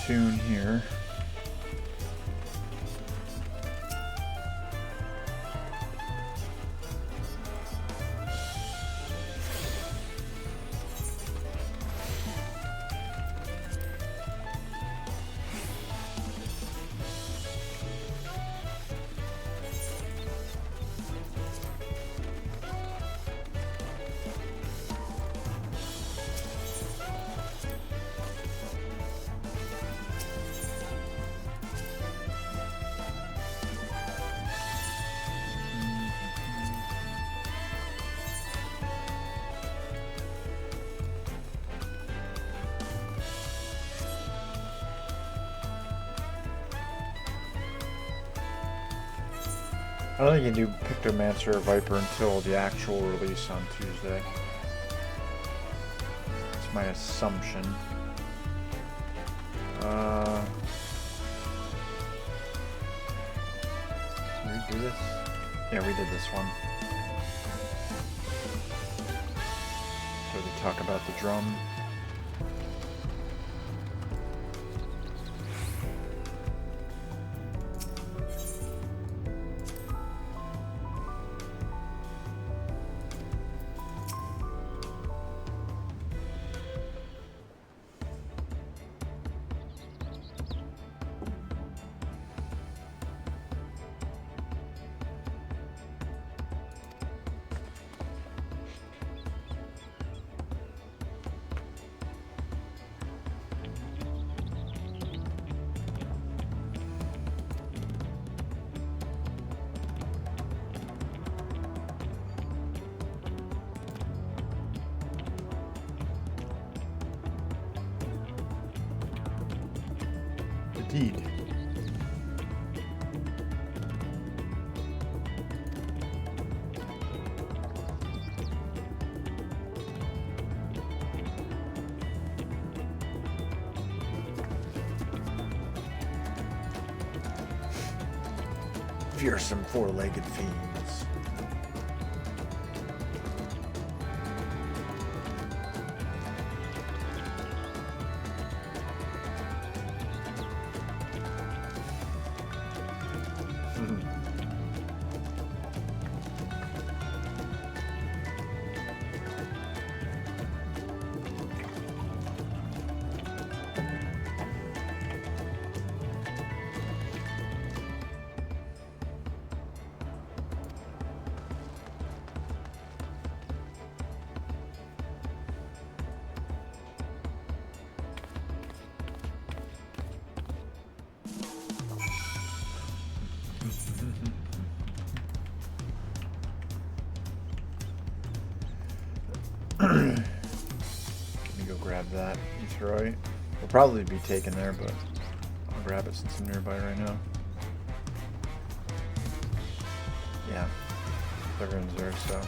tune here. I don't think you do Pictomancer or Viper until the actual release on Tuesday. That's my assumption. Did we do this? Yeah, we did this one. So we talk about the drum. Indeed. Fearsome four-legged fiends. Let me go grab that Etherite. We'll probably be taken there, but I'll grab it since I'm nearby right now. Yeah, everyone's there, so.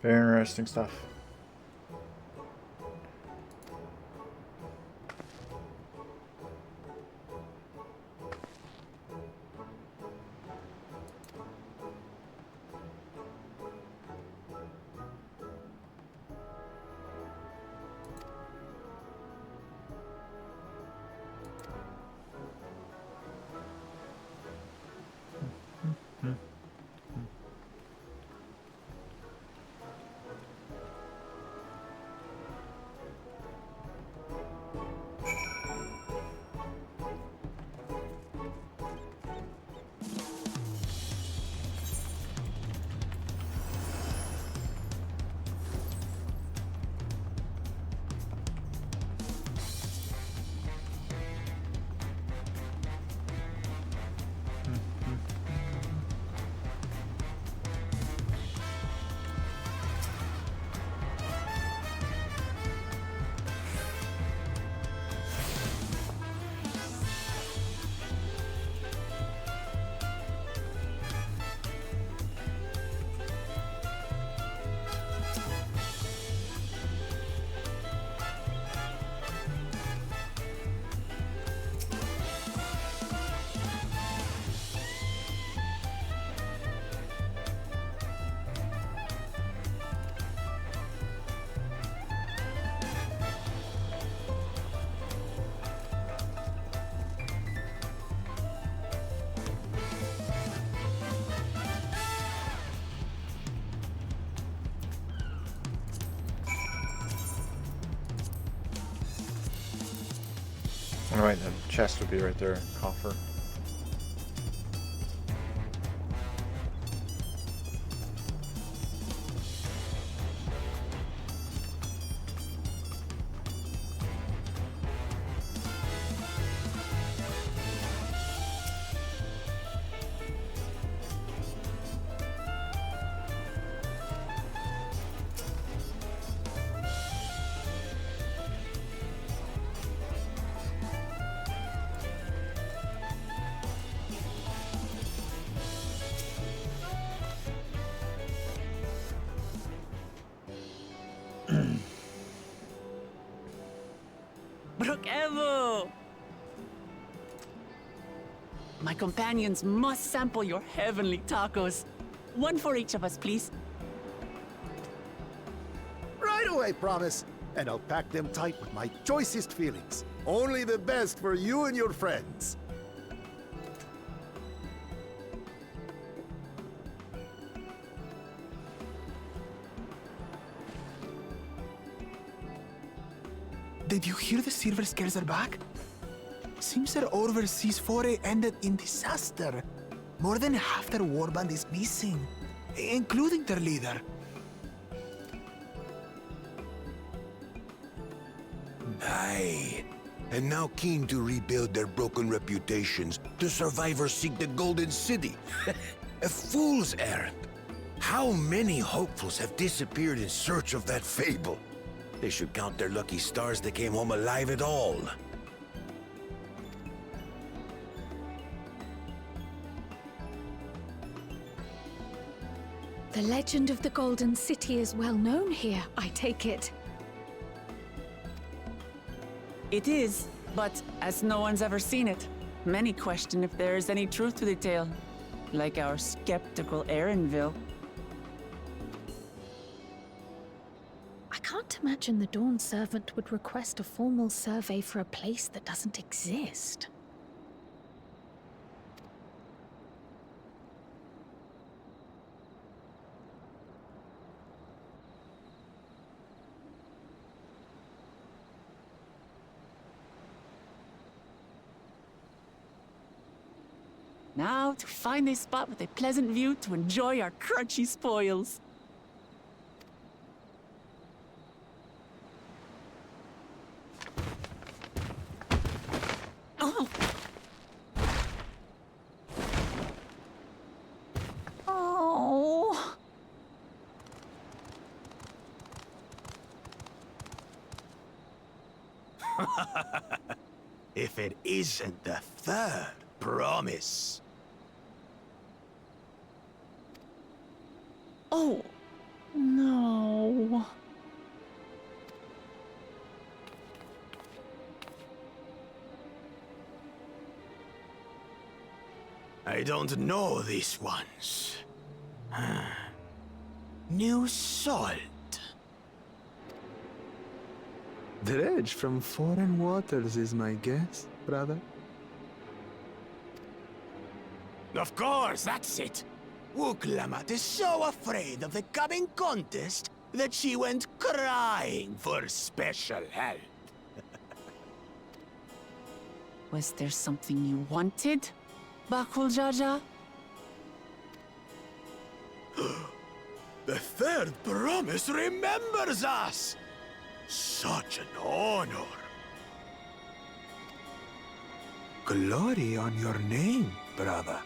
Very interesting stuff. Alright, the chest would be right there. Coffer. Evo! My companions must sample your heavenly tacos. One for each of us, please. Right away, promise. And I'll pack them tight with my choicest feelings. Only the best for you and your friends. Did you hear the Silver Scares are back? Seems their overseas foray ended in disaster. More than half their warband is missing, including their leader. Aye. And now keen to rebuild their broken reputations, the survivors seek the Golden City. A fool's errand. How many hopefuls have disappeared in search of that fable? They should count their lucky stars they came home alive at all. The legend of the Golden City is well known here, I take it. It is, but as no one's ever seen it, many question if there is any truth to the tale. Like our skeptical Erinville. I can't imagine the Dawn Servant would request a formal survey for a place that doesn't exist. Now to find a spot with a pleasant view to enjoy our crunchy spoils. Oh! Oh! If it isn't the third promise. Oh! No. I don't know these ones. New salt. Dredge from foreign waters is my guess, brother. Of course, that's it. Wuklamat is so afraid of the coming contest that she went crying for special help. Was there something you wanted, Bakul Jaja? The third promise remembers us! Such an honor! Glory on your name, brother.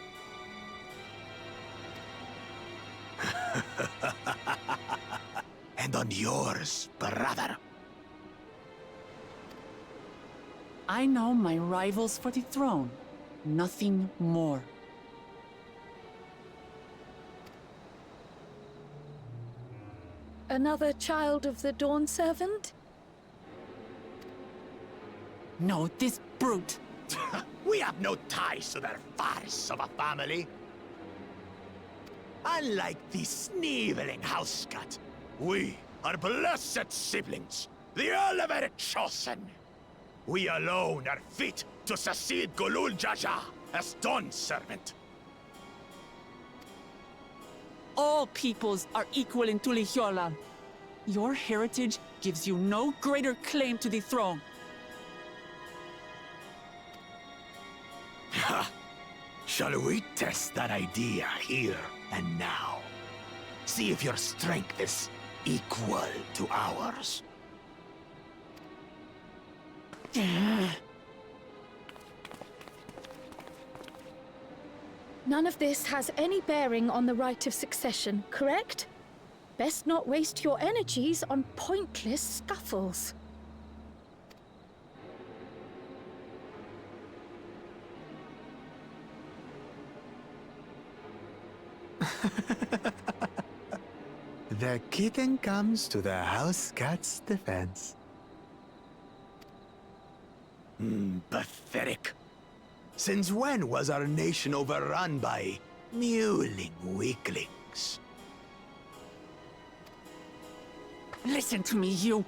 And on yours, brother. I know my rivals for the throne. Nothing more. Another child of the Dawn Servant? No, this brute. We have no ties to their farce of a family. Unlike the sneevling housecut, we are blessed siblings, the elevated chosen. We alone are fit to succeed Golul Jaja as Dawn Servant. All peoples are equal in Tulihiola. Your heritage gives you no greater claim to the throne. Ha! Shall we test that idea here and now? See if your strength is equal to ours. None of this has any bearing on the right of succession, correct? Best not waste your energies on pointless scuffles. The kitten comes to the house cat's defense. Pathetic. Since when was our nation overrun by mewling weaklings? Listen to me, you.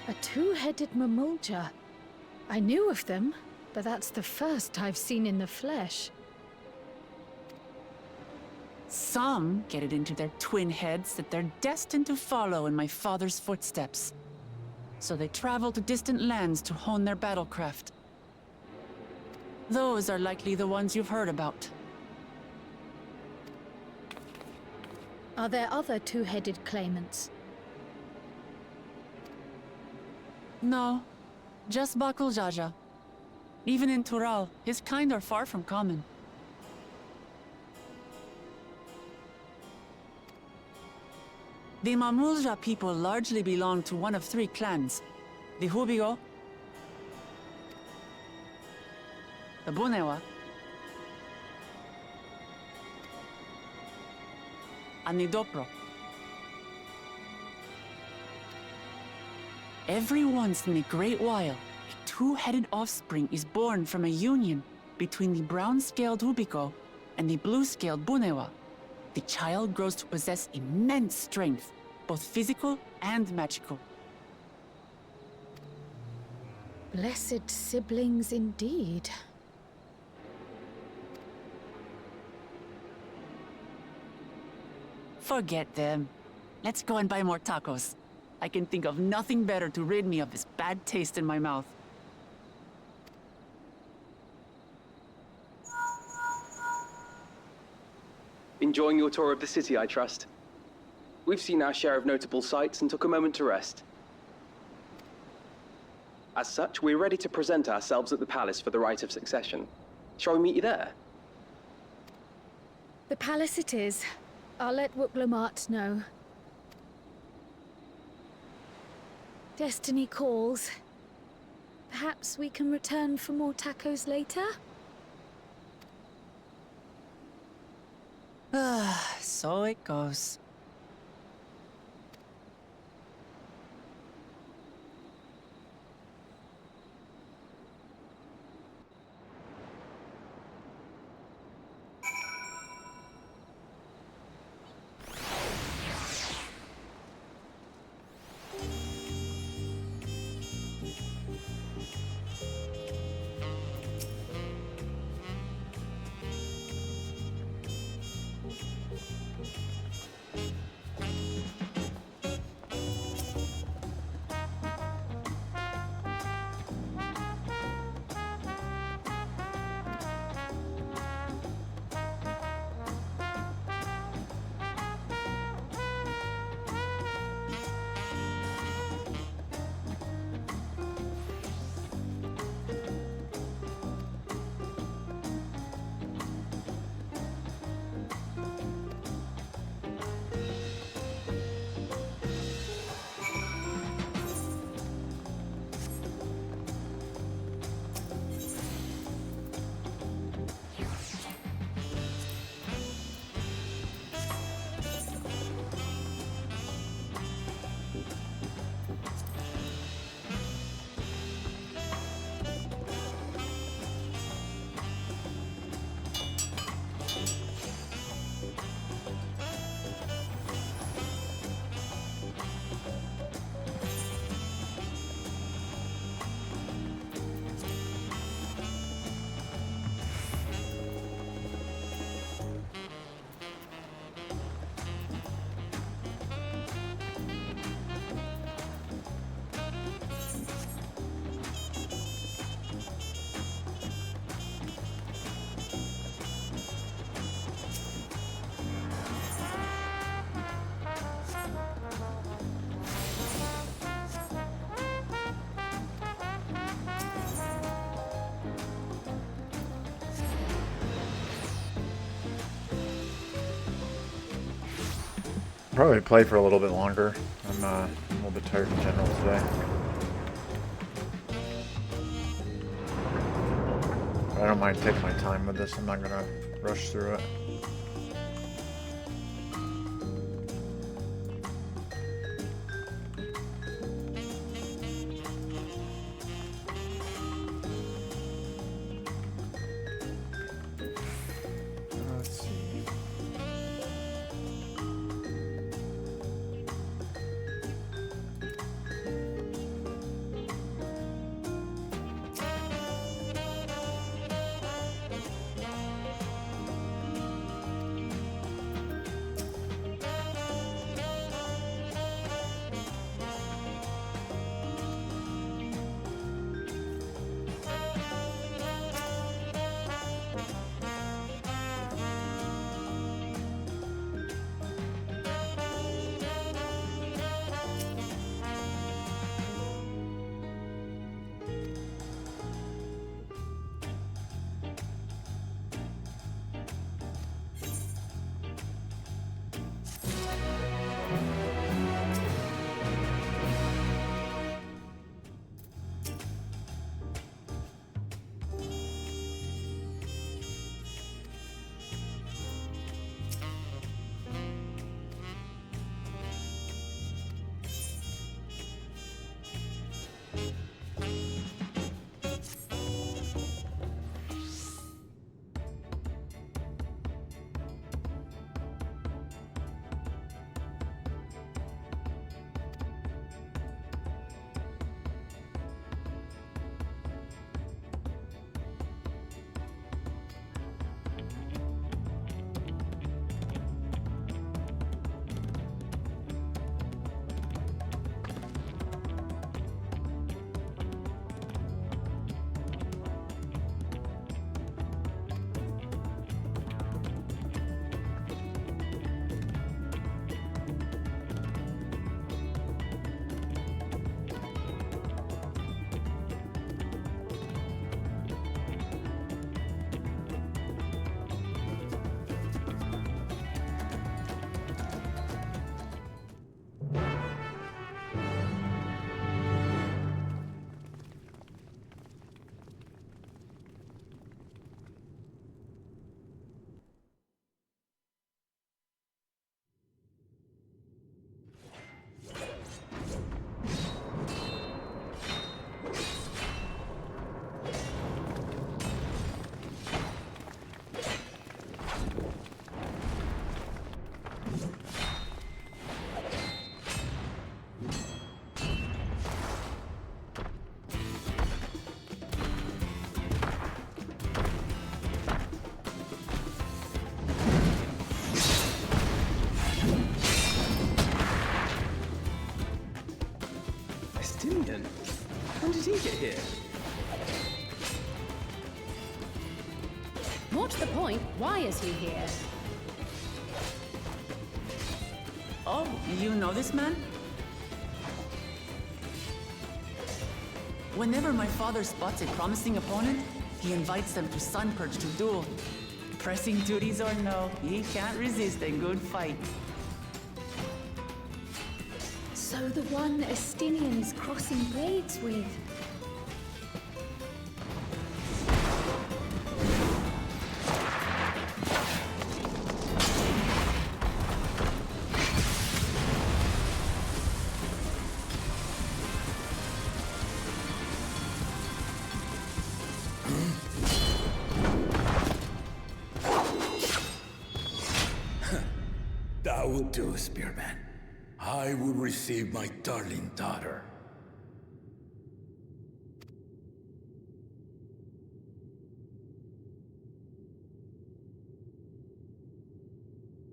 A two-headed Mamulja. I knew of them, but that's the first I've seen in the flesh. Some get it into their twin heads that they're destined to follow in my father's footsteps. So they travel to distant lands to hone their battlecraft. Those are likely the ones you've heard about. Are there other two-headed claimants? No, just Bakul Jaja. Even in Tural, his kind are far from common. The Mamulja people largely belong to one of three clans. The Hubigo, the Bunewa, and the Dopro. Every once in a great while, a two-headed offspring is born from a union between the brown-scaled Hubico and the blue-scaled Bunewa. The child grows to possess immense strength, both physical and magical. Blessed siblings indeed. Forget them. Let's go and buy more tacos. I can think of nothing better to rid me of this bad taste in my mouth. Enjoying your tour of the city, I trust. We've seen our share of notable sights and took a moment to rest. As such, we're ready to present ourselves at the palace for the rite of succession. Shall we meet you there? The palace it is. I'll let Wuklamat know. Destiny calls. Perhaps we can return for more tacos later? So it goes. Probably play for a little bit longer. I'm a little bit tired in general today. But I don't mind taking my time with this. I'm not gonna rush through it. Let's see. Estinian? When did he get here? More to the point, why is he here? Oh, you know this man? Whenever my father spots a promising opponent, he invites them to Sunpurge to duel. Pressing duties or no, he can't resist a good fight. So the one Estinian is crossing blades with. That will do, Spearman. I will receive my darling daughter.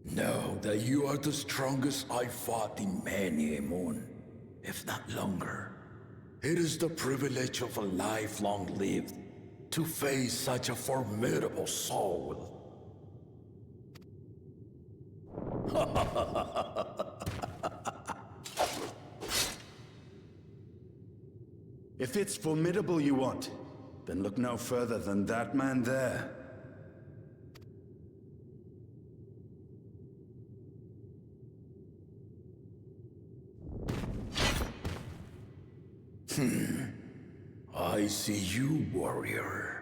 Know that you are the strongest I fought in many a moon, if not longer. It is the privilege of a life long lived to face such a formidable soul. If it's formidable you want, then look no further than that man there. I see you, warrior.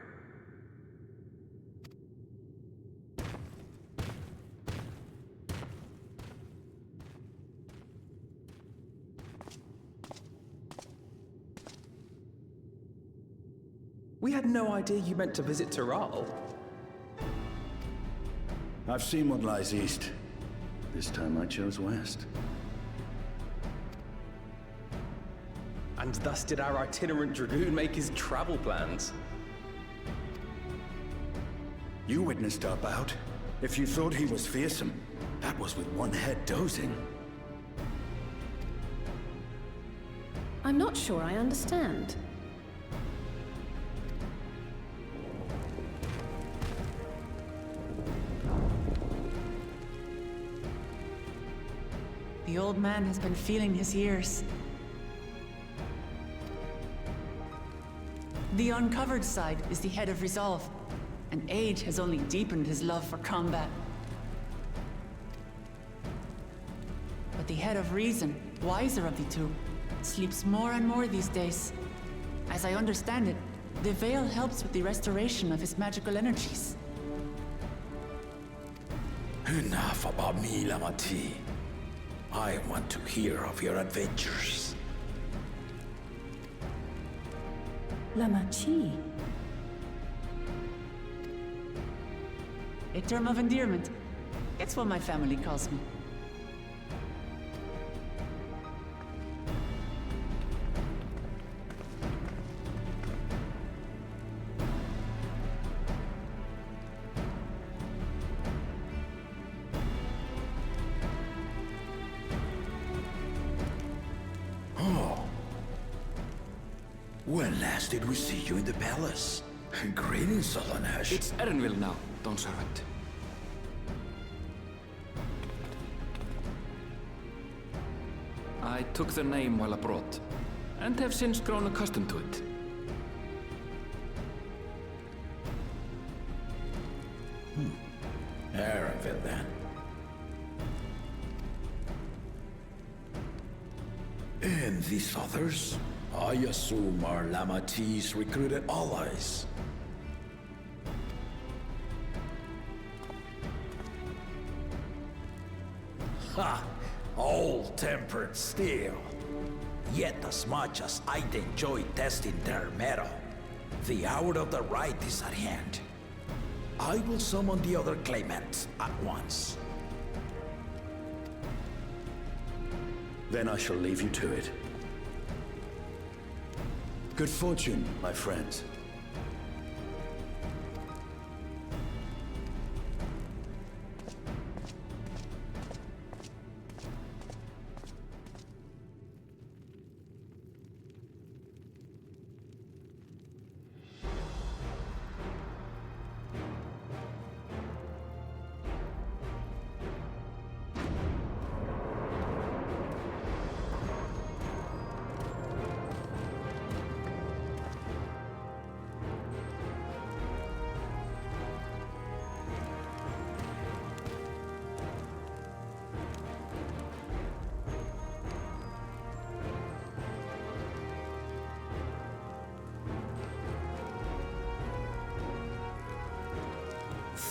We had no idea you meant to visit Tyrrell. I've seen what lies east. This time I chose west. And thus did our itinerant dragoon make his travel plans. You witnessed our bout. If you thought he was fearsome, that was with one head dozing. I'm not sure I understand. The old man has been feeling his years. The uncovered side is the head of resolve, and age has only deepened his love for combat. But the head of reason, wiser of the two, sleeps more and more these days. As I understand it, the veil helps with the restoration of his magical energies. Enough about me, Lamati. I want to hear of your adventures. Lamachi. A term of endearment. It's what my family calls me. When last did we see you in the palace? Greetings, Solonesh. It's Erenville now, Dawnservant. I took the name while abroad, and have since grown accustomed to it. Erenville, then. And these others? I assume are Lamati's recruited allies. Ha! Old-tempered steel. Yet as much as I'd enjoy testing their metal, the hour of the right is at hand. I will summon the other claimants at once. Then I shall leave you to it. Good fortune, my friends.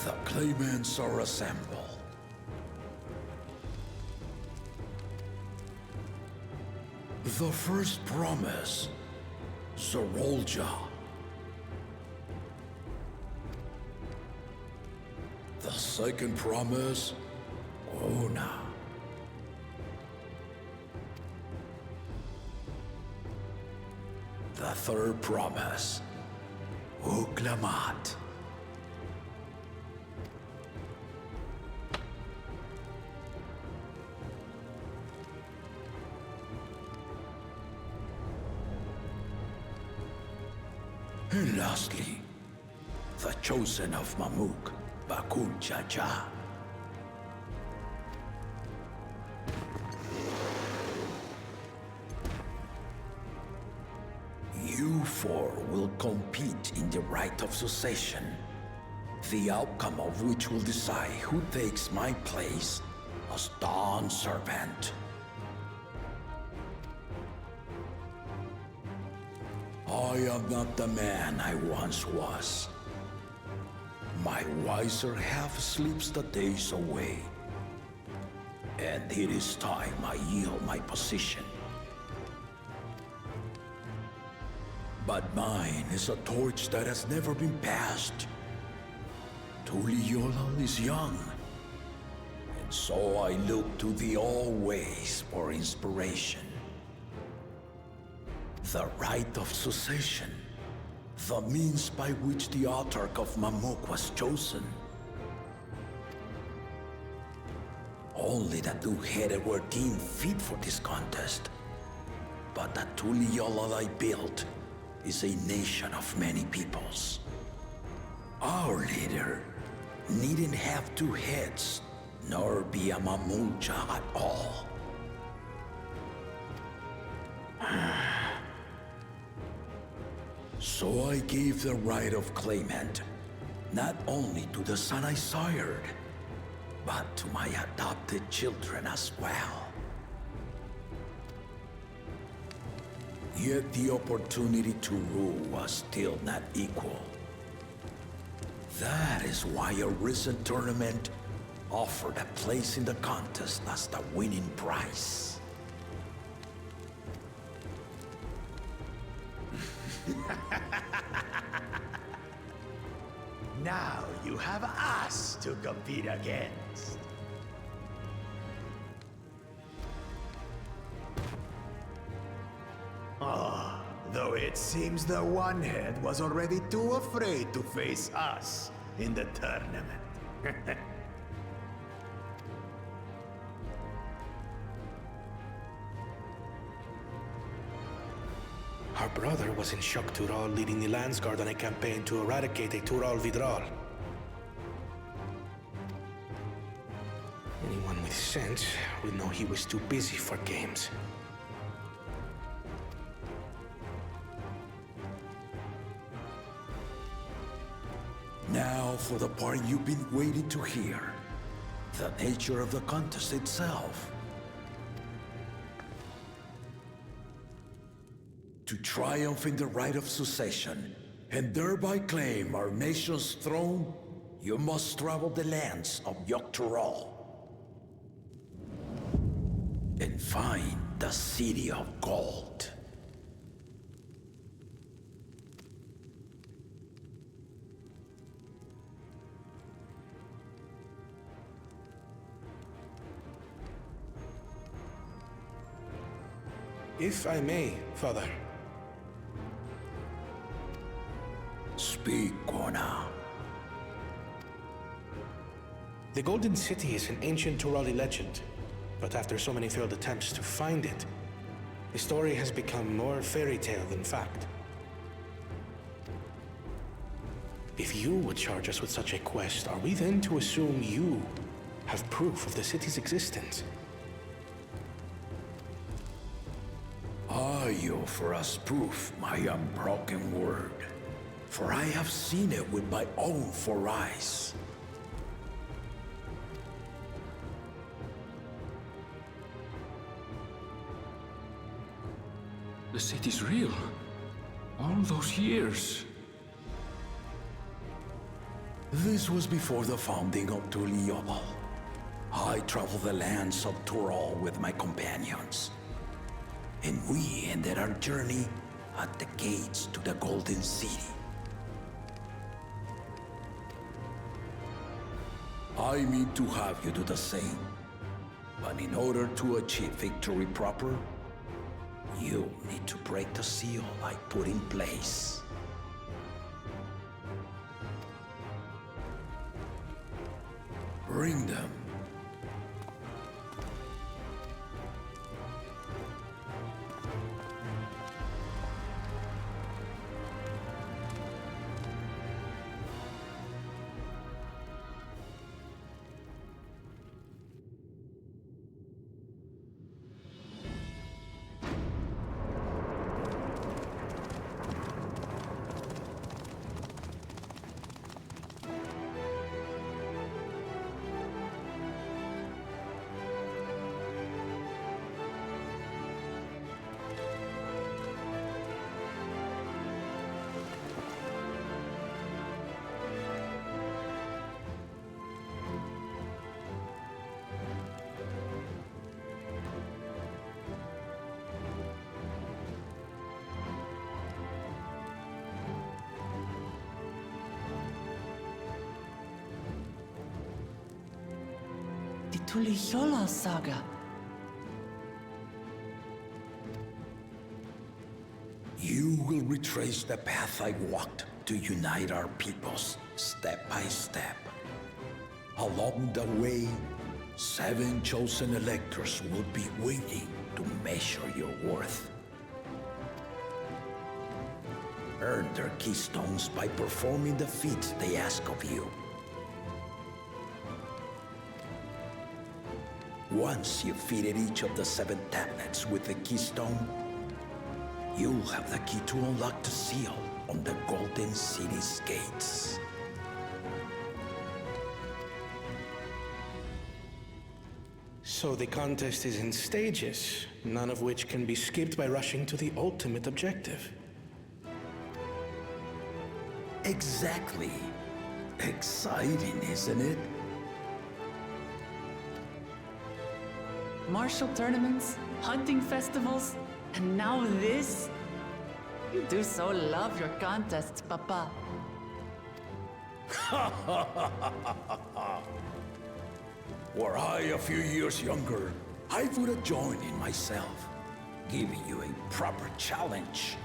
The claimants are assembled. The first promise, Zorolja. The second promise, Ona. The third promise, Uklamat. And lastly, the chosen of Mamuk, Bakul Chacha. You four will compete in the rite of succession, the outcome of which will decide who takes my place as Dawn Servant. I am not the man I once was. My wiser half sleeps the days away, and it is time I yield my position. But mine is a torch that has never been passed. Tuliyollal is young, and so I look to the always for inspiration. The rite of succession, the means by which the autarch of Mamuk was chosen. Only the two-headed were deemed fit for this contest, but the Tuliyollal I built is a nation of many peoples. Our leader needn't have two heads, nor be a Mamulcha at all. So I gave the right of claimant, not only to the son I sired, but to my adopted children as well. Yet the opportunity to rule was still not equal. That is why a recent tournament offered a place in the contest as the winning prize. Now you have us to compete against. Though it seems the One-Head was already too afraid to face us in the tournament. Our brother was in Shok Tural leading the Landsguard on a campaign to eradicate a Tural Vidral. Anyone with sense would know he was too busy for games. Now for the part you've been waiting to hear. The nature of the contest itself. To triumph in the rite of succession, and thereby claim our nation's throne, you must travel the lands of Yoktural. And find the City of Gold. If I may, Father. Speak, Kona. The Golden City is an ancient Turali legend, but after so many failed attempts to find it, the story has become more fairy tale than fact. If you would charge us with such a quest, are we then to assume you have proof of the city's existence? You for us proof my unbroken word, for I have seen it with my own four eyes. The city's real. All those years. This was before the founding of Tuliyollal. I traveled the lands of Tural with my companions, and we ended our journey at the gates to the Golden City. I mean to have you do the same, but in order to achieve victory proper, you'll need to break the seal I put in place. Bring them. The Tuliyollal saga. You will retrace the path I walked to unite our peoples, step by step. Along the way, 7 chosen electors will be waiting to measure your worth. Earn their keystones by performing the feats they ask of you. Once you've fitted each of the 7 tablets with the keystone, you'll have the key to unlock the seal on the Golden City's gates. So the contest is in stages, none of which can be skipped by rushing to the ultimate objective. Exactly. Exciting, isn't it? Martial tournaments, hunting festivals, and now this? You do so love your contests, Papa. Were I a few years younger, I would have joined in myself, giving you a proper challenge.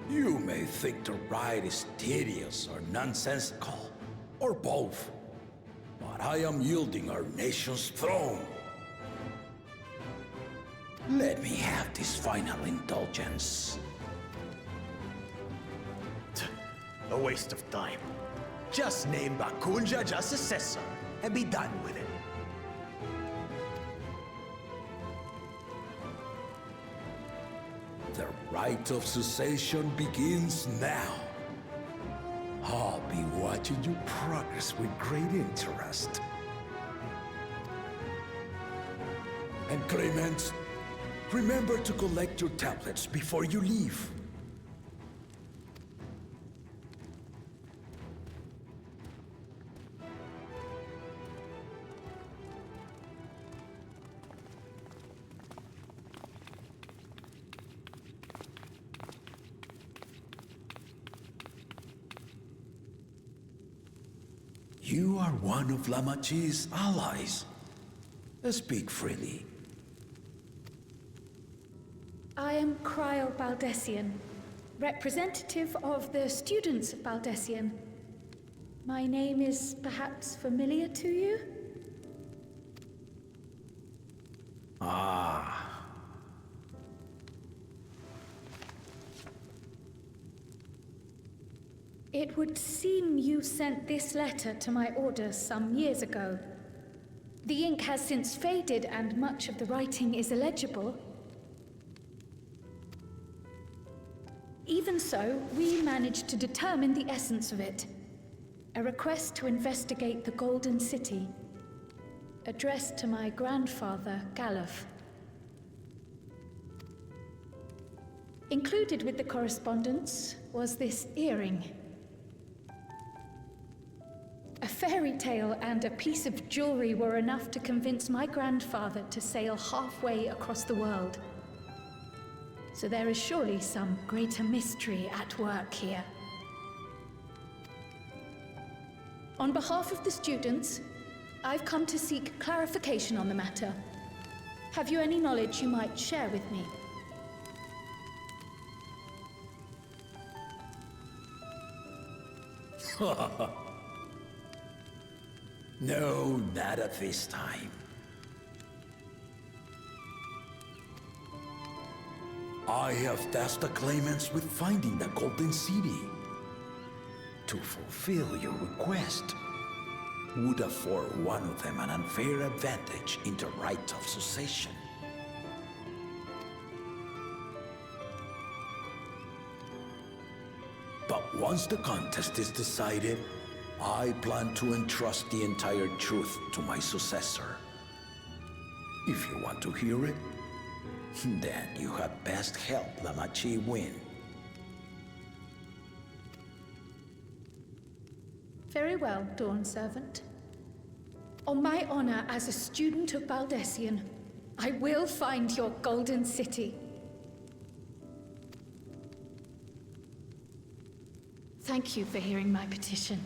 You may think the ride is tedious or nonsensical, or both, but I am yielding our nation's throne. Let me have this final indulgence. A waste of time. Just name Bakunja just successor and be done with it. The rite of cessation begins now. I'll be watching you progress with great interest. And Clemens, remember to collect your tablets before you leave. You are one of Lamachi's allies. Speak freely. I am Cryle Baldessian, representative of the students of Baldessian. My name is perhaps familiar to you? Ah. It would seem you sent this letter to my orders some years ago. The ink has since faded and much of the writing is illegible. Even so, we managed to determine the essence of it. A request to investigate the Golden City, addressed to my grandfather, Galuf. Included with the correspondence was this earring. A fairy tale and a piece of jewelry were enough to convince my grandfather to sail halfway across the world. So there is surely some greater mystery at work here. On behalf of the students, I've come to seek clarification on the matter. Have you any knowledge you might share with me? No, not at this time. I have tasked the claimants with finding the Golden City. To fulfill your request would afford one of them an unfair advantage in the right of succession. But once the contest is decided, I plan to entrust the entire truth to my successor. If you want to hear it, then you had best help Lamachi win. Very well, Dawn Servant. On my honor as a student of Baldessian, I will find your Golden City. Thank you for hearing my petition.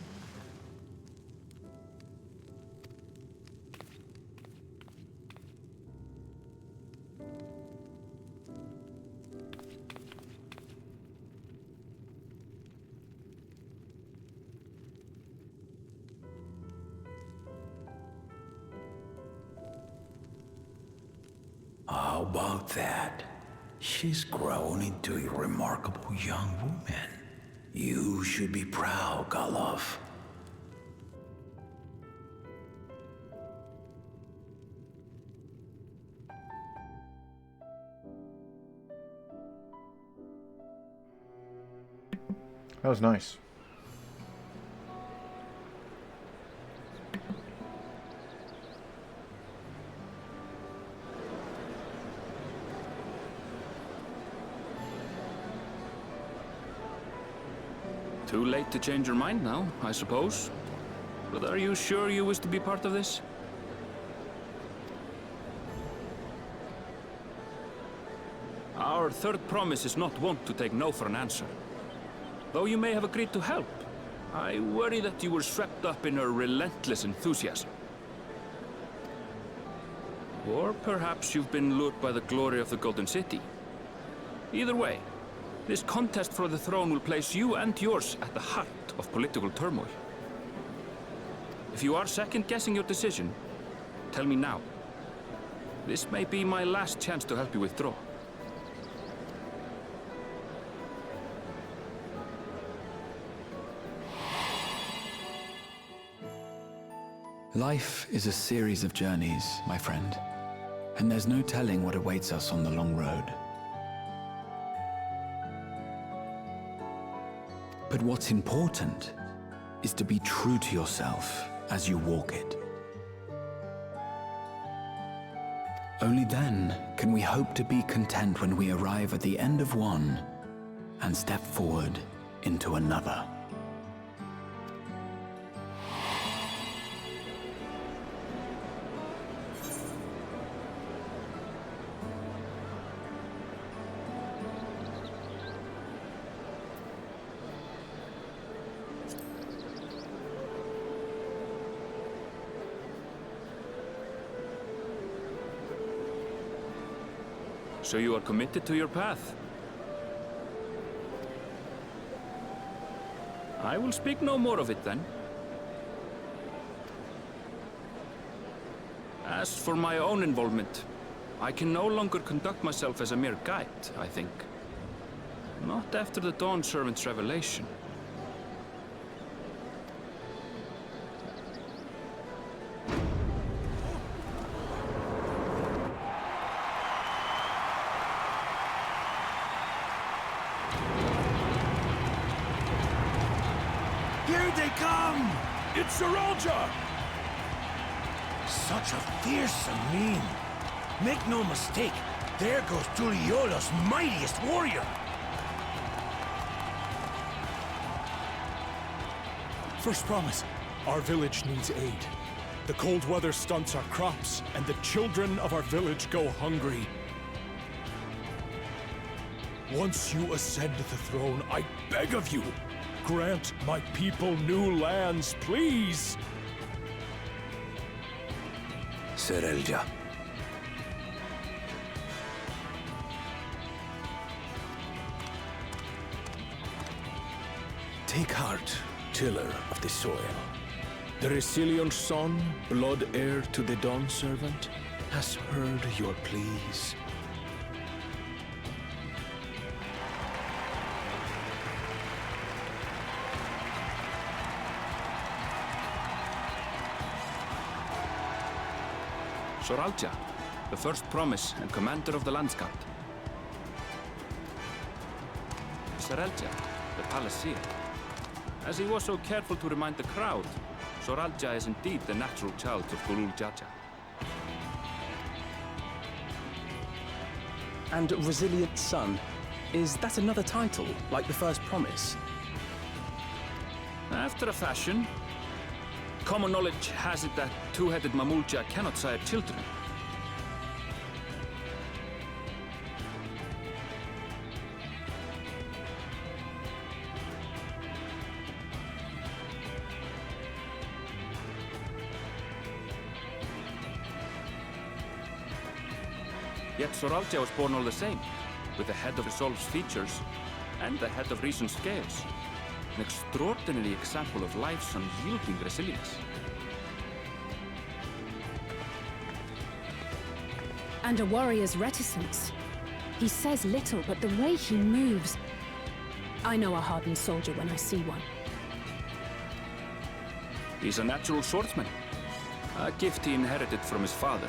How about that? She's grown into a remarkable young woman. You should be proud, Galov. That was nice. Too late to change your mind now, I suppose. But are you sure you wish to be part of this? Our third promise is not wont to take no for an answer. Though you may have agreed to help, I worry that you were swept up in her relentless enthusiasm. Or perhaps you've been lured by the glory of the Golden City. Either way, this contest for the throne will place you and yours at the heart of political turmoil. If you are second-guessing your decision, tell me now. This may be my last chance to help you withdraw. Life is a series of journeys, my friend, and there's no telling what awaits us on the long road. But what's important is to be true to yourself as you walk it. Only then can we hope to be content when we arrive at the end of one and step forward into another. So you are committed to your path? I will speak no more of it then. As for my own involvement, I can no longer conduct myself as a mere guide, I think. Not after the Dawn Servant's revelation. Here they come! It's Saralja! Such a fearsome mien. Make no mistake, there goes Tuliola's mightiest warrior. First promise. Our village needs aid. The cold weather stunts our crops, and the children of our village go hungry. Once you ascend the throne, I beg of you, grant my people new lands, please! Serelja. Take heart, tiller of the soil. The Resilion son, blood heir to the Dawn Servant, has heard your pleas. Soralja, the first promise and commander of the Landscape. Serelja, the palaceer. As he was so careful to remind the crowd, Soralja is indeed the natural child of Gulul Jaja. And Resilient Son, is that another title, like the first promise? After a fashion, common knowledge has it that two-headed Mamulja cannot sire children. Yet Soralja was born all the same, with the head of Resolve's features and the head of Reason's scales. An extraordinary example of life's unyielding resilience. And a warrior's reticence. He says little, but the way he moves... I know a hardened soldier when I see one. He's a natural swordsman, a gift he inherited from his father.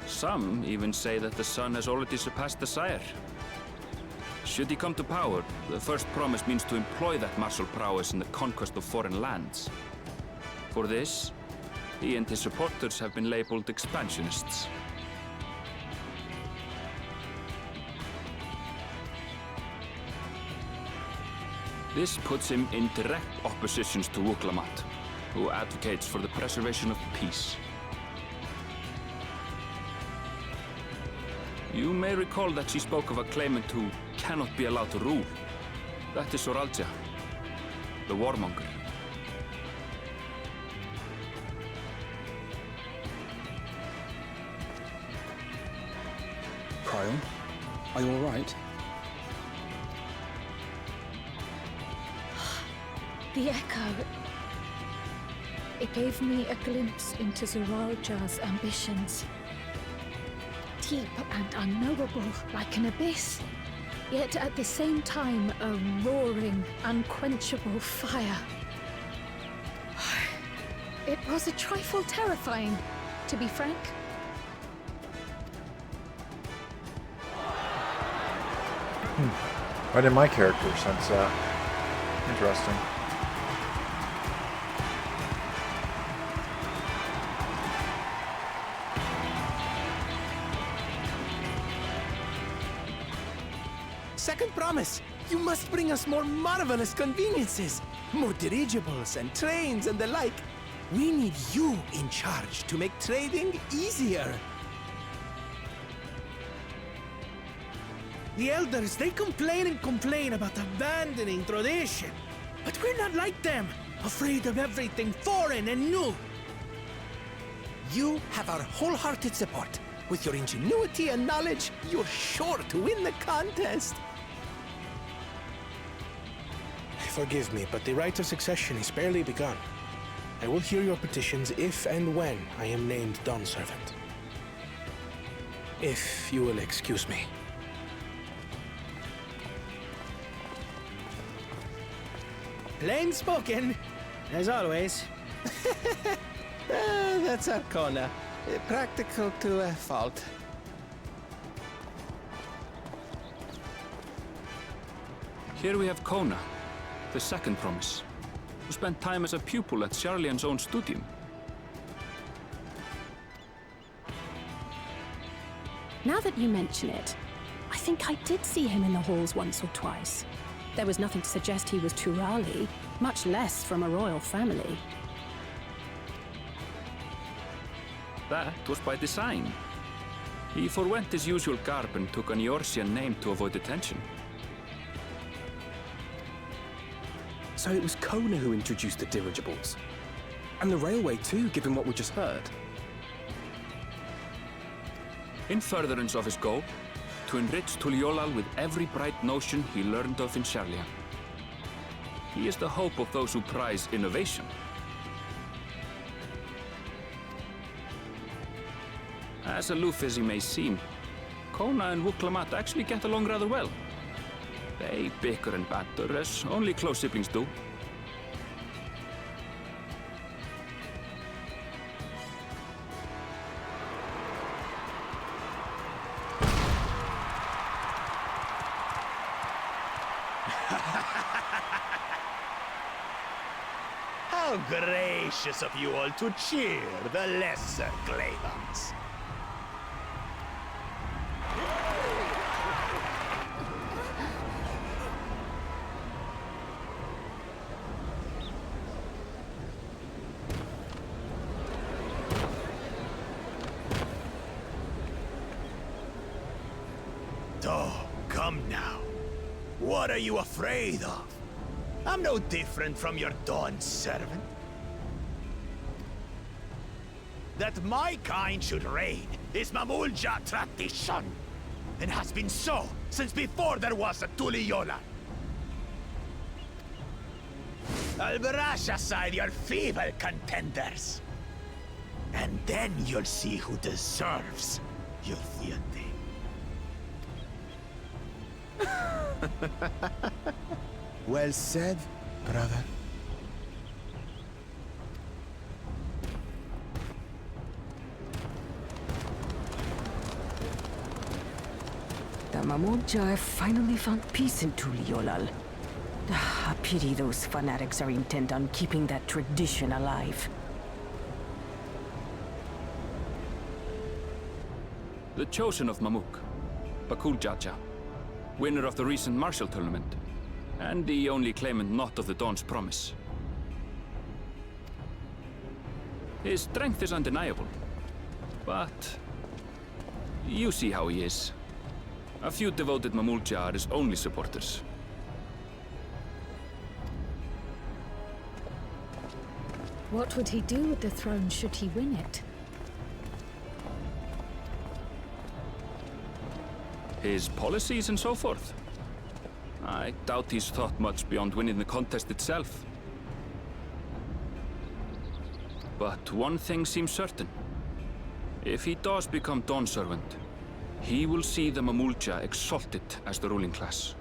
Some even say that the son has already surpassed the sire. Should he come to power, the first promise means to employ that martial prowess in the conquest of foreign lands. For this, he and his supporters have been labeled expansionists. This puts him in direct opposition to Wuklamat, who advocates for the preservation of peace. You may recall that she spoke of a claimant who cannot be allowed to rule. That is Soralja, the warmonger. Cryon, are you all right? The echo. It gave me a glimpse into Zoralja's ambitions. Deep and unknowable, like an abyss. Yet at the same time, a roaring, unquenchable fire. It was a trifle terrifying, to be frank. Why did my character sense that? Interesting. Second promise! You must bring us more marvelous conveniences! More dirigibles and trains and the like. We need you in charge to make trading easier. The elders, they complain about abandoning tradition. But we're not like them, afraid of everything foreign and new. You have our wholehearted support. With your ingenuity and knowledge, you're sure to win the contest. Forgive me, but the right of succession is barely begun. I will hear your petitions if and when I am named Dawn Servant. If you will excuse me. Plain spoken, as always. That's Arcona. Practical to a fault. Here we have Kona, the second promise, who spent time as a pupil at Charlian's own studium. Now that you mention it, I think I did see him in the halls once or twice. There was nothing to suggest he was Turali, much less from a royal family. That was by design. He forwent his usual garb and took an Eorzean name to avoid attention. So it was Kona who introduced the dirigibles. And the railway too, given what we just heard. In furtherance of his goal, to enrich Tuliolal with every bright notion he learned of in Sharlia. He is the hope of those who prize innovation. As aloof as he may seem, Kona and Wuklamat actually get along rather well. They bicker and banter as only close siblings do. How gracious of you all to cheer the lesser Glabans. Oh, come now. What are you afraid of? I'm no different from your Dawn servant. That my kind should reign is Mamulja tradition, and has been so since before there was a Tuliyola. I'll brush aside your feeble contenders, and then you'll see who deserves your fealty. Well said, brother. The Mamulja have finally found peace in Tuliolal. A pity those fanatics are intent on keeping that tradition alive. The chosen of Mamuk, Bakul Jaja, winner of the recent martial tournament, and the only claimant not of the Dawn's promise. His strength is undeniable, but you see how he is. A few devoted Mamulja are his only supporters. What would he do with the throne should he win it? His policies and so forth. I doubt he's thought much beyond winning the contest itself. But one thing seems certain. If he does become Dawn Servant, he will see the Mamulja exalted as the ruling class,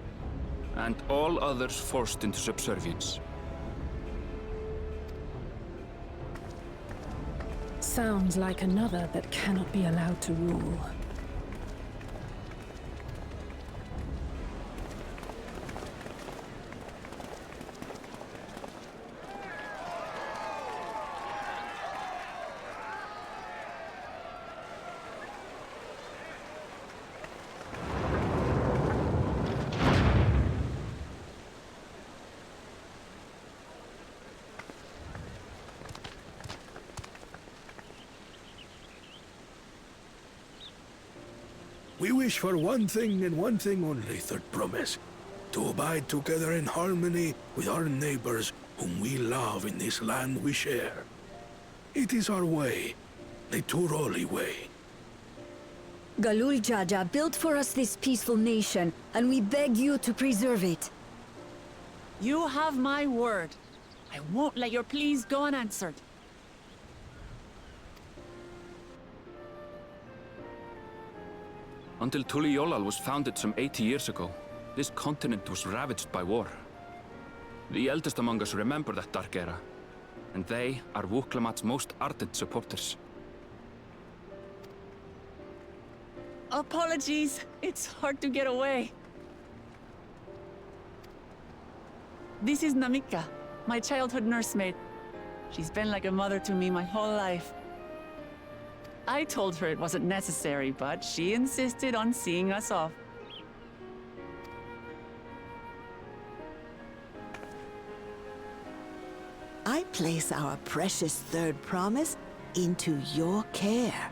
and all others forced into subservience. Sounds like another that cannot be allowed to rule. We wish for one thing and one thing only, Third Promise. To abide together in harmony with our neighbors whom we love in this land we share. It is our way, the Turoli way. Galul Jaja built for us this peaceful nation, and we beg you to preserve it. You have my word. I won't let your pleas go unanswered. Until Tuliolal was founded some 80 years ago, this continent was ravaged by war. The eldest among us remember that dark era, and they are Wuklamat's most ardent supporters. Apologies. It's hard to get away. This is Namika, my childhood nursemaid. She's been like a mother to me my whole life. I told her it wasn't necessary, but she insisted on seeing us off. place our precious third promise into your care.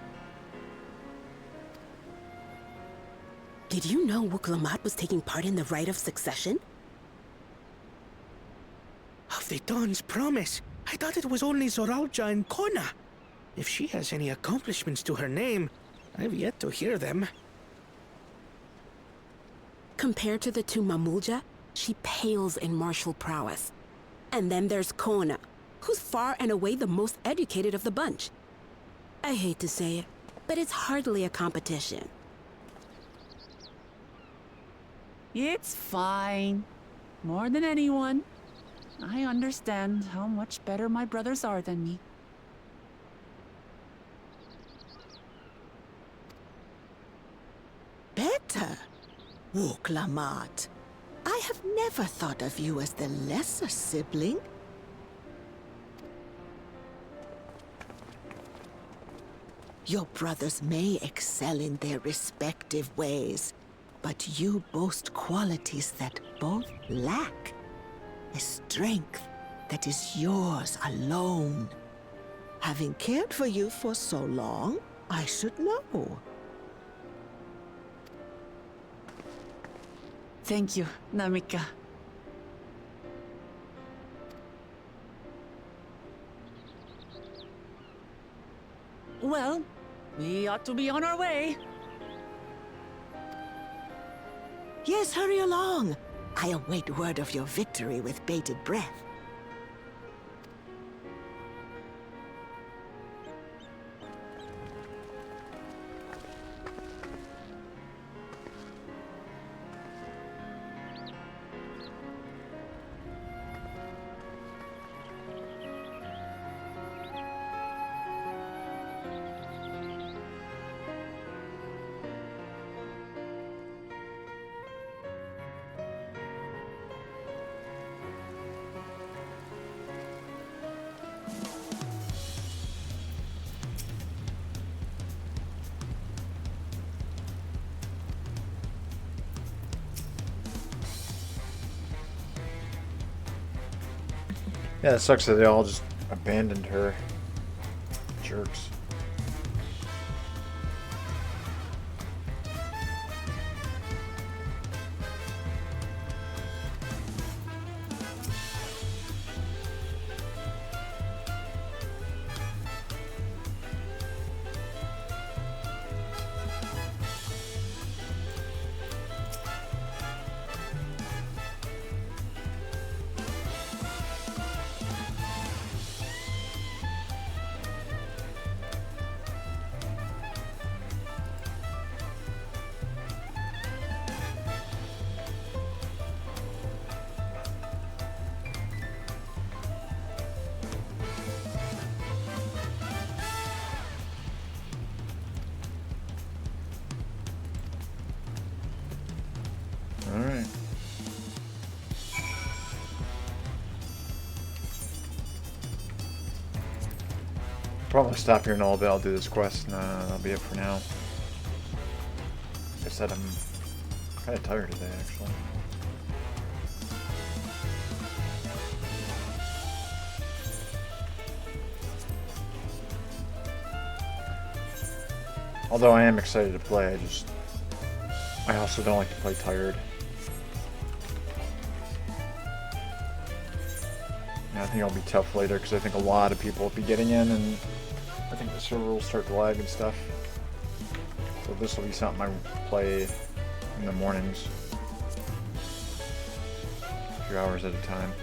Did you know Wuklamat was taking part in the rite of succession? Of the Dawn's promise? I thought it was only Zoralja and Kona. If she has any accomplishments to her name, I've yet to hear them. Compared to the two Mamulja, she pales in martial prowess. And then there's Kona, who's far and away the most educated of the bunch. I hate to say it, but it's hardly a competition. It's fine. More than anyone, I understand how much better my brothers are than me. Better? Wuklamat. I have never thought of you as the lesser sibling. Your brothers may excel in their respective ways, but you boast qualities that both lack. A strength that is yours alone. Having cared for you for so long, I should know. Thank you, Namika. Well, we ought to be on our way. Yes, hurry along. I await word of your victory with bated breath. Yeah, it sucks that they all just abandoned her. Jerks. Alright. Probably stop here in a little bit. I'll do this quest and that'll be it for now. Like I said, I'm kind of tired today, actually. Although I am excited to play, I also don't like to play tired. And I think it'll be tough later because I think a lot of people will be getting in and I think the server will start to lag and stuff. So this will be something I play in the mornings. A few hours at a time.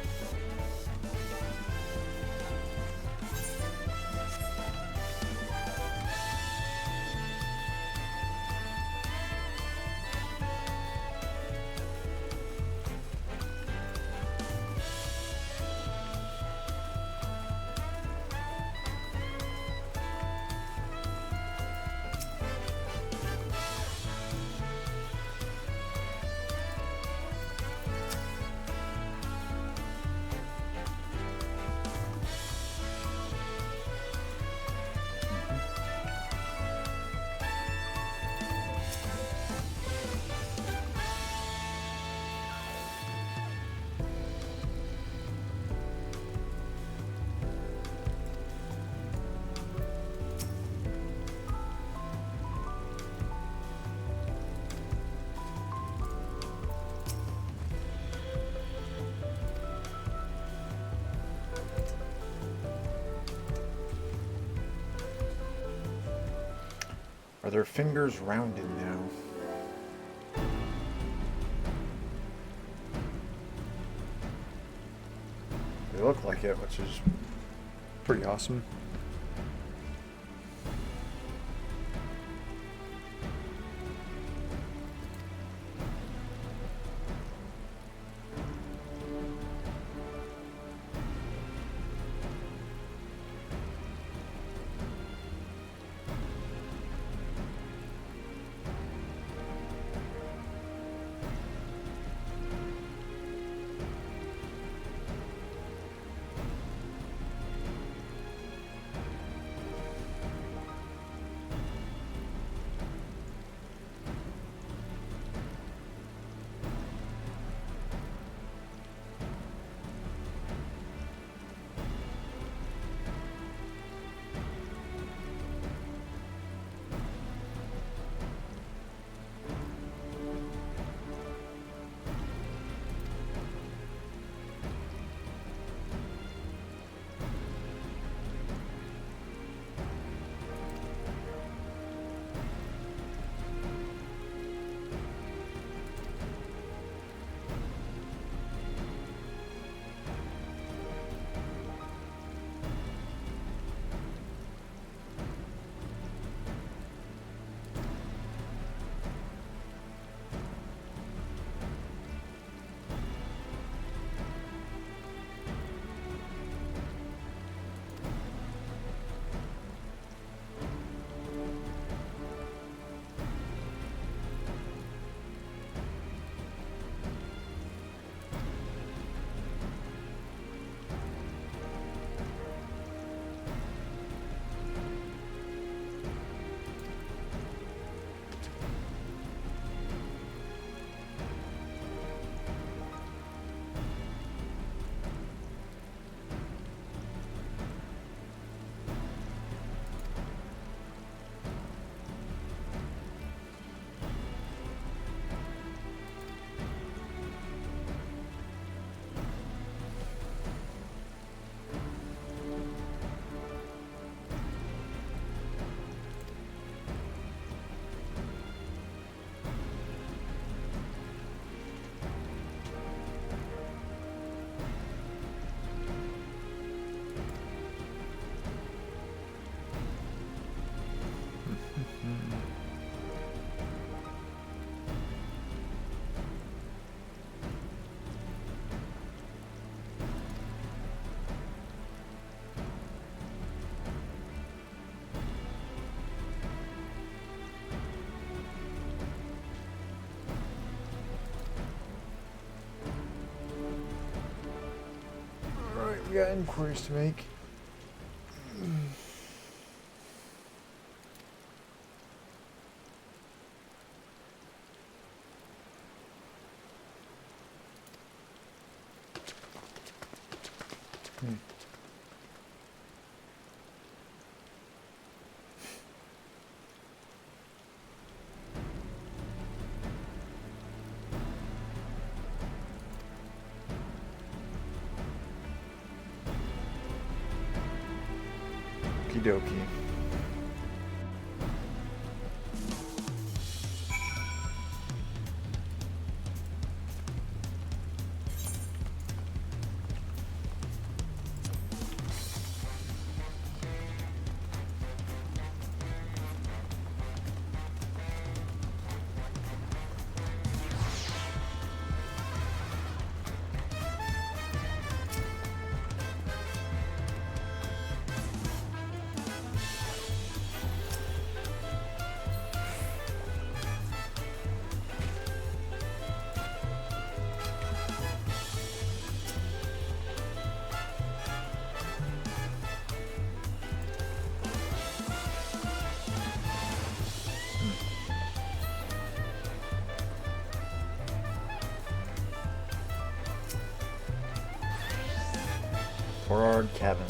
Are their fingers rounded now? They look like it, which is pretty awesome. We got inquiries to make. Okie dokie. Forward cabins.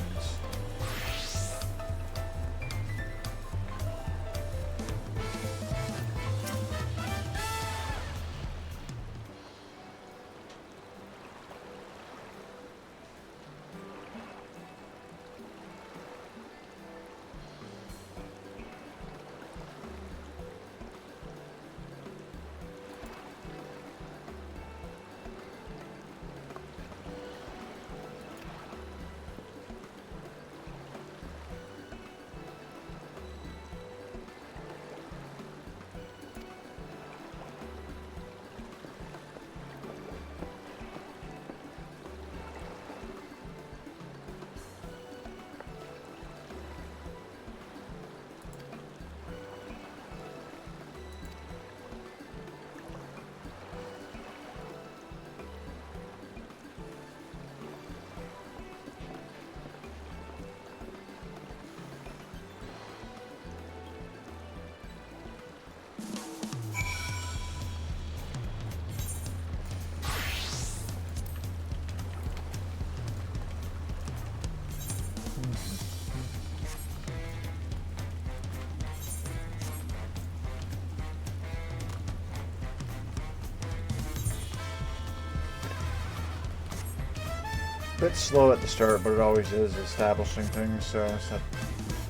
bit slow at the start, but it always is establishing things, so it's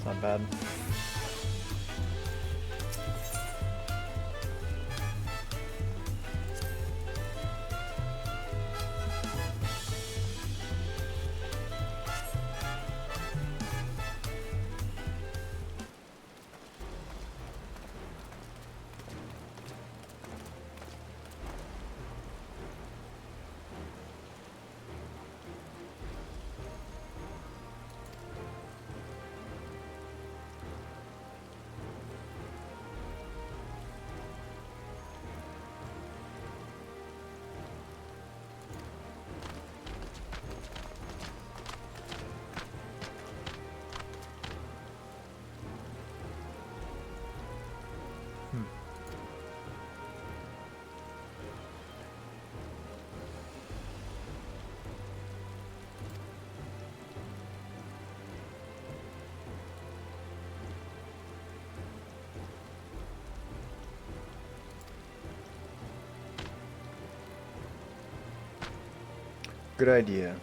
not bad. Good idea.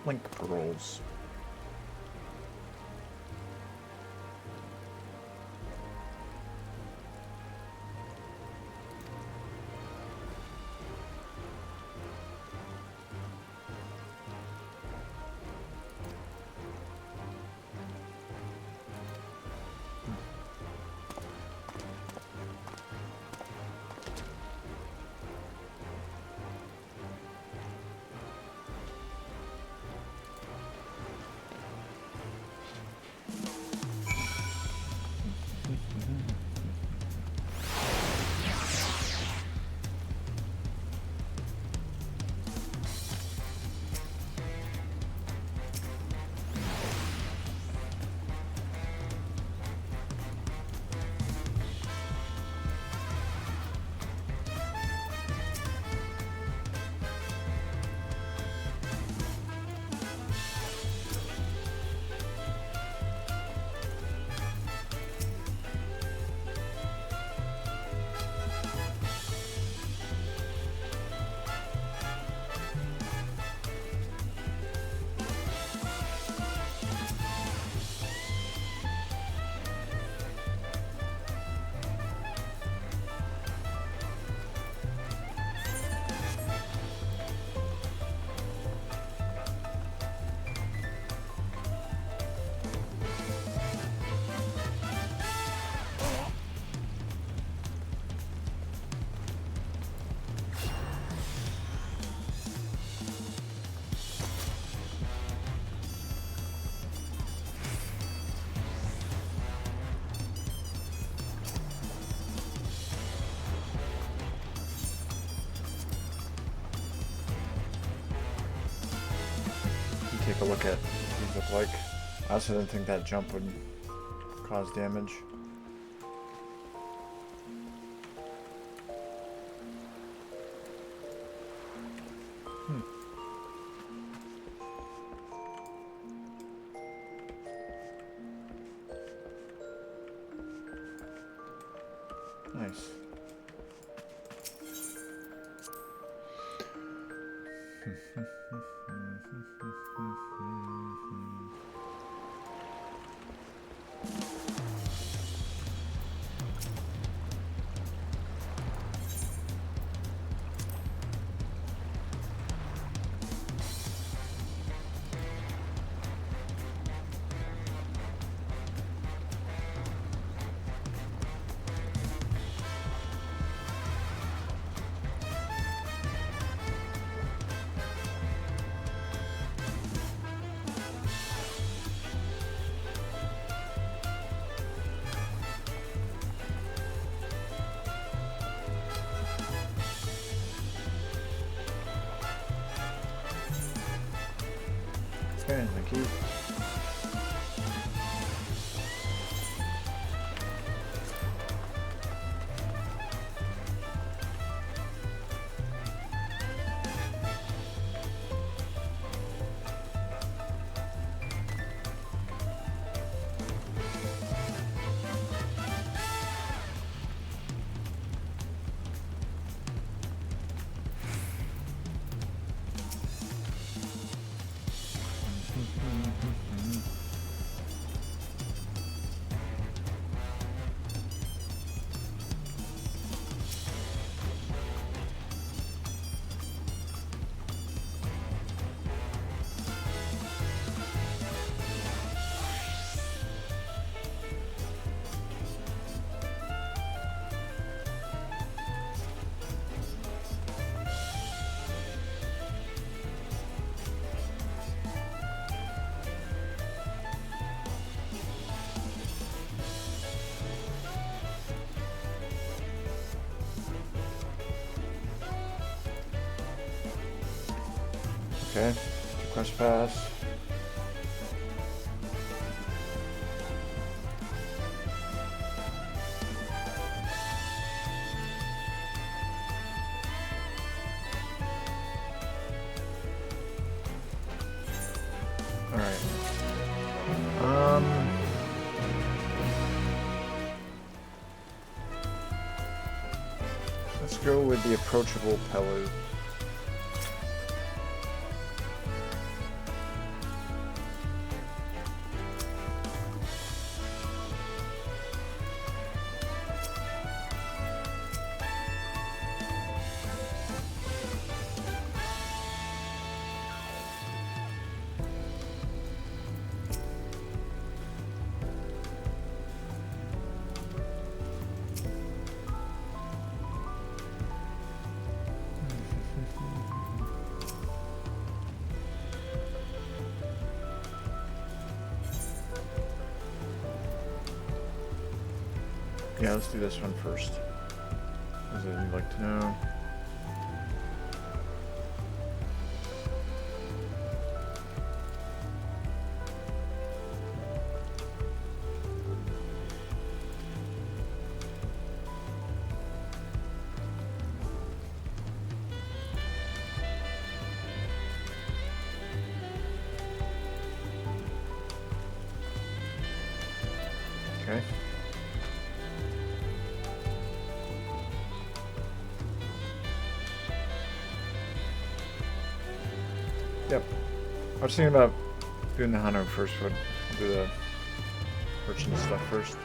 Link paroles. Take a look at what these look like. I also didn't think that jump would cause damage. Nice. Okay, thank you. Okay, quest pass. Alright. Let's go with the approachable Pelu. Yeah, let's do this one first. What is it you'd like to know? Okay. Yep. I was thinking about doing the Hano first, but I'll do the merchant stuff first.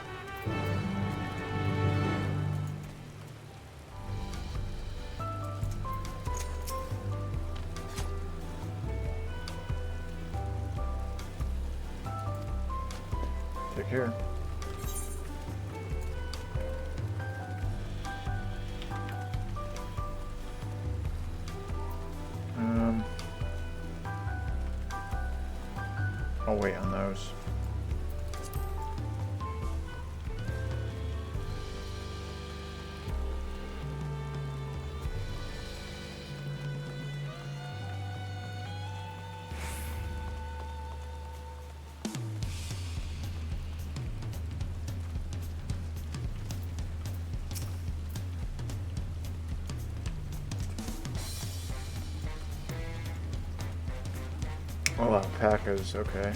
Take care. I'll wait on those. Oh, alpacas, okay.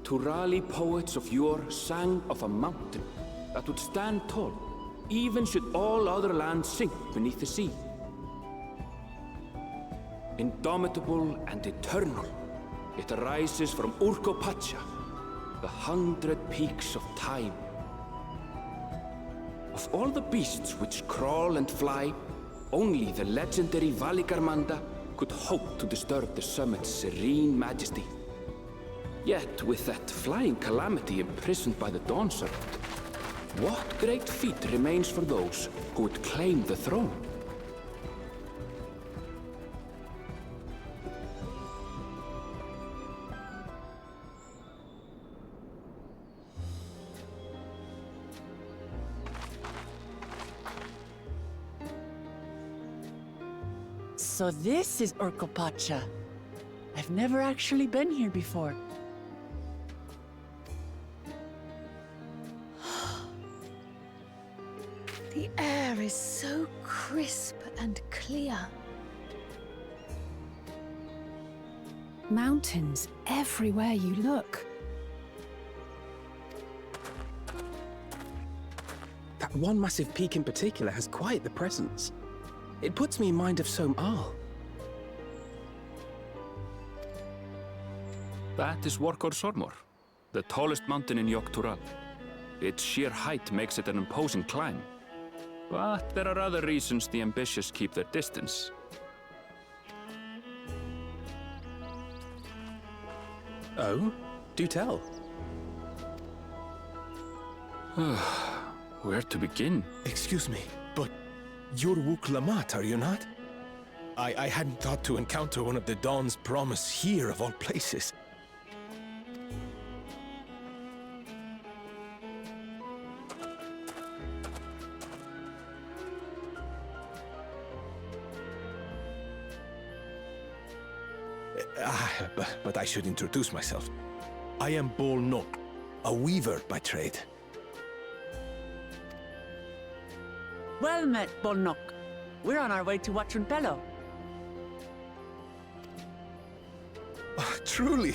Turali poets of yore sang of a mountain that would stand tall, even should all other lands sink beneath the sea. Indomitable and eternal, it arises from Urkopacha, the 100 peaks of time. Of all the beasts which crawl and fly, only the legendary Valigarmanda could hope to disturb the summit's serene majesty. Yet, with that flying calamity imprisoned by the Dawn Serpent, what great feat remains for those who would claim the throne? So this is Urkopacha. I've never actually been here before. The air is so crisp and clear. Mountains everywhere you look. That one massive peak in particular has quite the presence. It puts me in mind of Som-Al. That is Workor Sormor, the tallest mountain in Yogg-Tural. Its sheer height makes it an imposing climb. But there are other reasons the ambitious keep their distance. Oh? Do tell. Where to begin? Excuse me, but you're Wuk Lamat, are you not? I hadn't thought to encounter one of the Dawn's promise here, of all places. But I should introduce myself. I am Bol Nok, a weaver by trade. Well met, Bolnok. We're on our way to Huachunpelo. Oh, truly,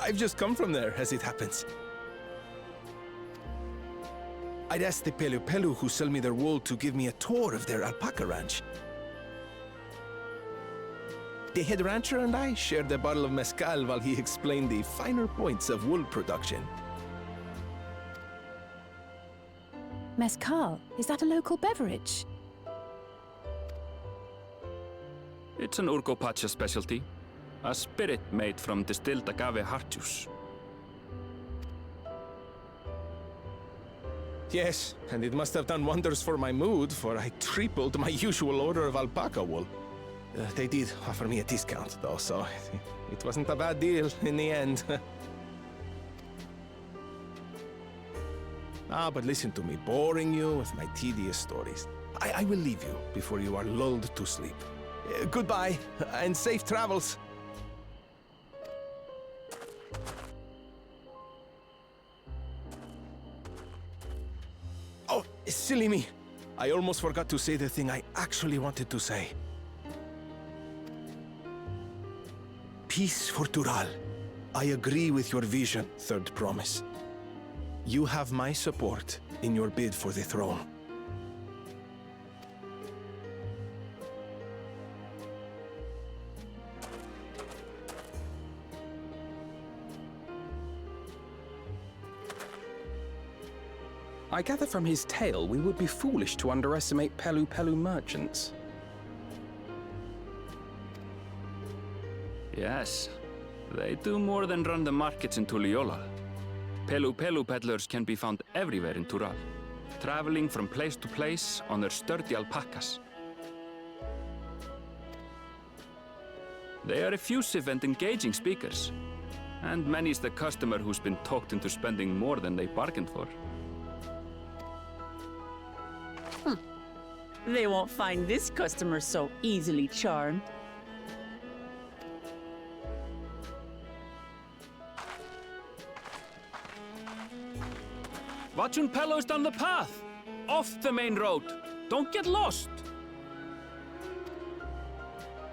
I've just come from there, as it happens. I'd asked the Pelu Pelu who sell me their wool to give me a tour of their alpaca ranch. The head rancher and I shared a bottle of mezcal while he explained the finer points of wool production. Mezcal, is that a local beverage? It's an Urkopacha specialty, a spirit made from distilled agave heart juice. Yes, and it must have done wonders for my mood, for I tripled my usual order of alpaca wool. They did offer me a discount, though, so it wasn't a bad deal in the end. But listen to me, boring you with my tedious stories. I will leave you before you are lulled to sleep. Goodbye, and safe travels. Oh, silly me. I almost forgot to say the thing I actually wanted to say. Peace for Tural. I agree with your vision, Third Promise. You have my support in your bid for the throne. I gather from his tale we would be foolish to underestimate Pelu Pelu merchants. Yes, they do more than run the markets in Tuliyollal. Pelu Pelu peddlers can be found everywhere in Tural, traveling from place to place on their sturdy alpacas. They are effusive and engaging speakers, and many's the customer who's been talked into spending more than they bargained for. They won't find this customer so easily charmed. Huachunpelo is down the path! Off the main road! Don't get lost!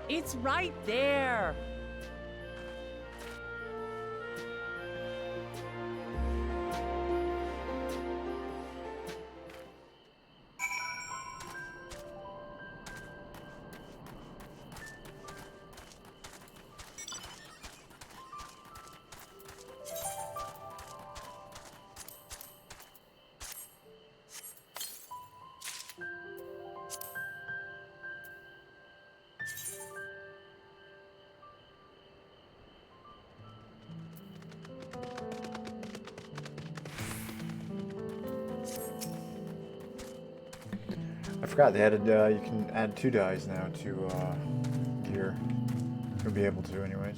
It's right there! I forgot they added, you can add 2 dies now to gear. You'll be able to anyways.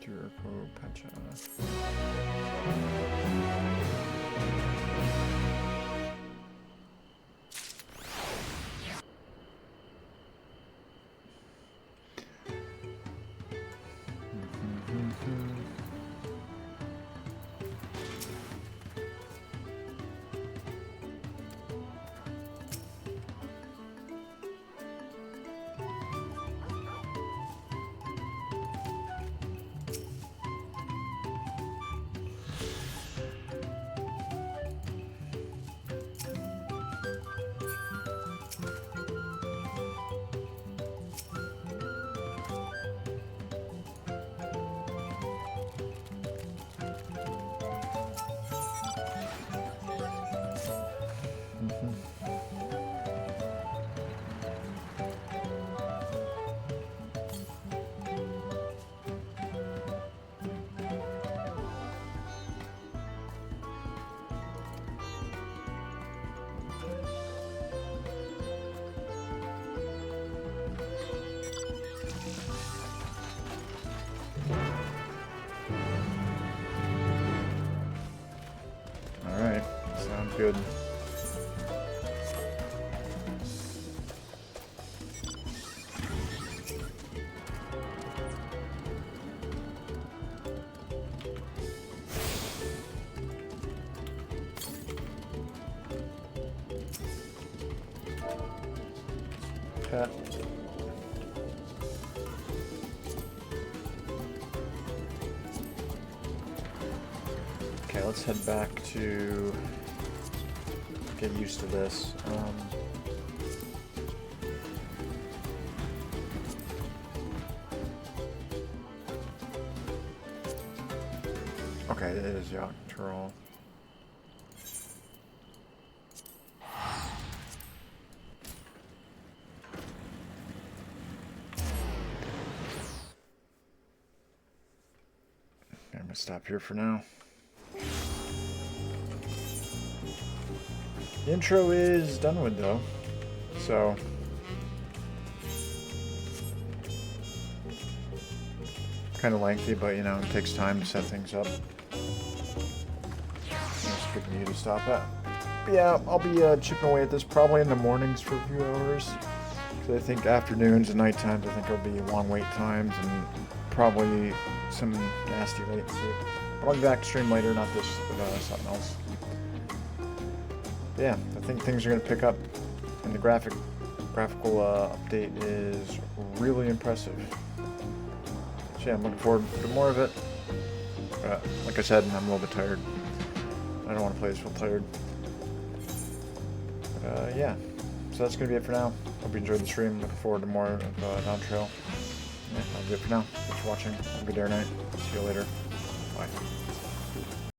Jericho Pacha. Alright, sounds good. chat. Okay, let's head back to get used to this. Okay, it is Dawntrail. I'm gonna stop here for now. The intro is done with though, so kind of lengthy, but you know, it takes time to set things up. Just picking you to stop at. But yeah, I'll be chipping away at this probably in the mornings for a few hours. So I think afternoons and night times, I think there'll be long wait times and probably some nasty latency. But I'll be back to stream later, not this, but something else. But yeah, I think things are going to pick up, and the graphical update is really impressive. So yeah, I'm looking forward to more of it. Like I said, I'm a little bit tired. I don't want to play this while tired. But yeah, so that's going to be it for now. Hope you enjoyed the stream. Looking forward to more of Dawntrail. Yeah, that'll be it for now. Thanks for watching. Have a good day or night. See you later. Bye.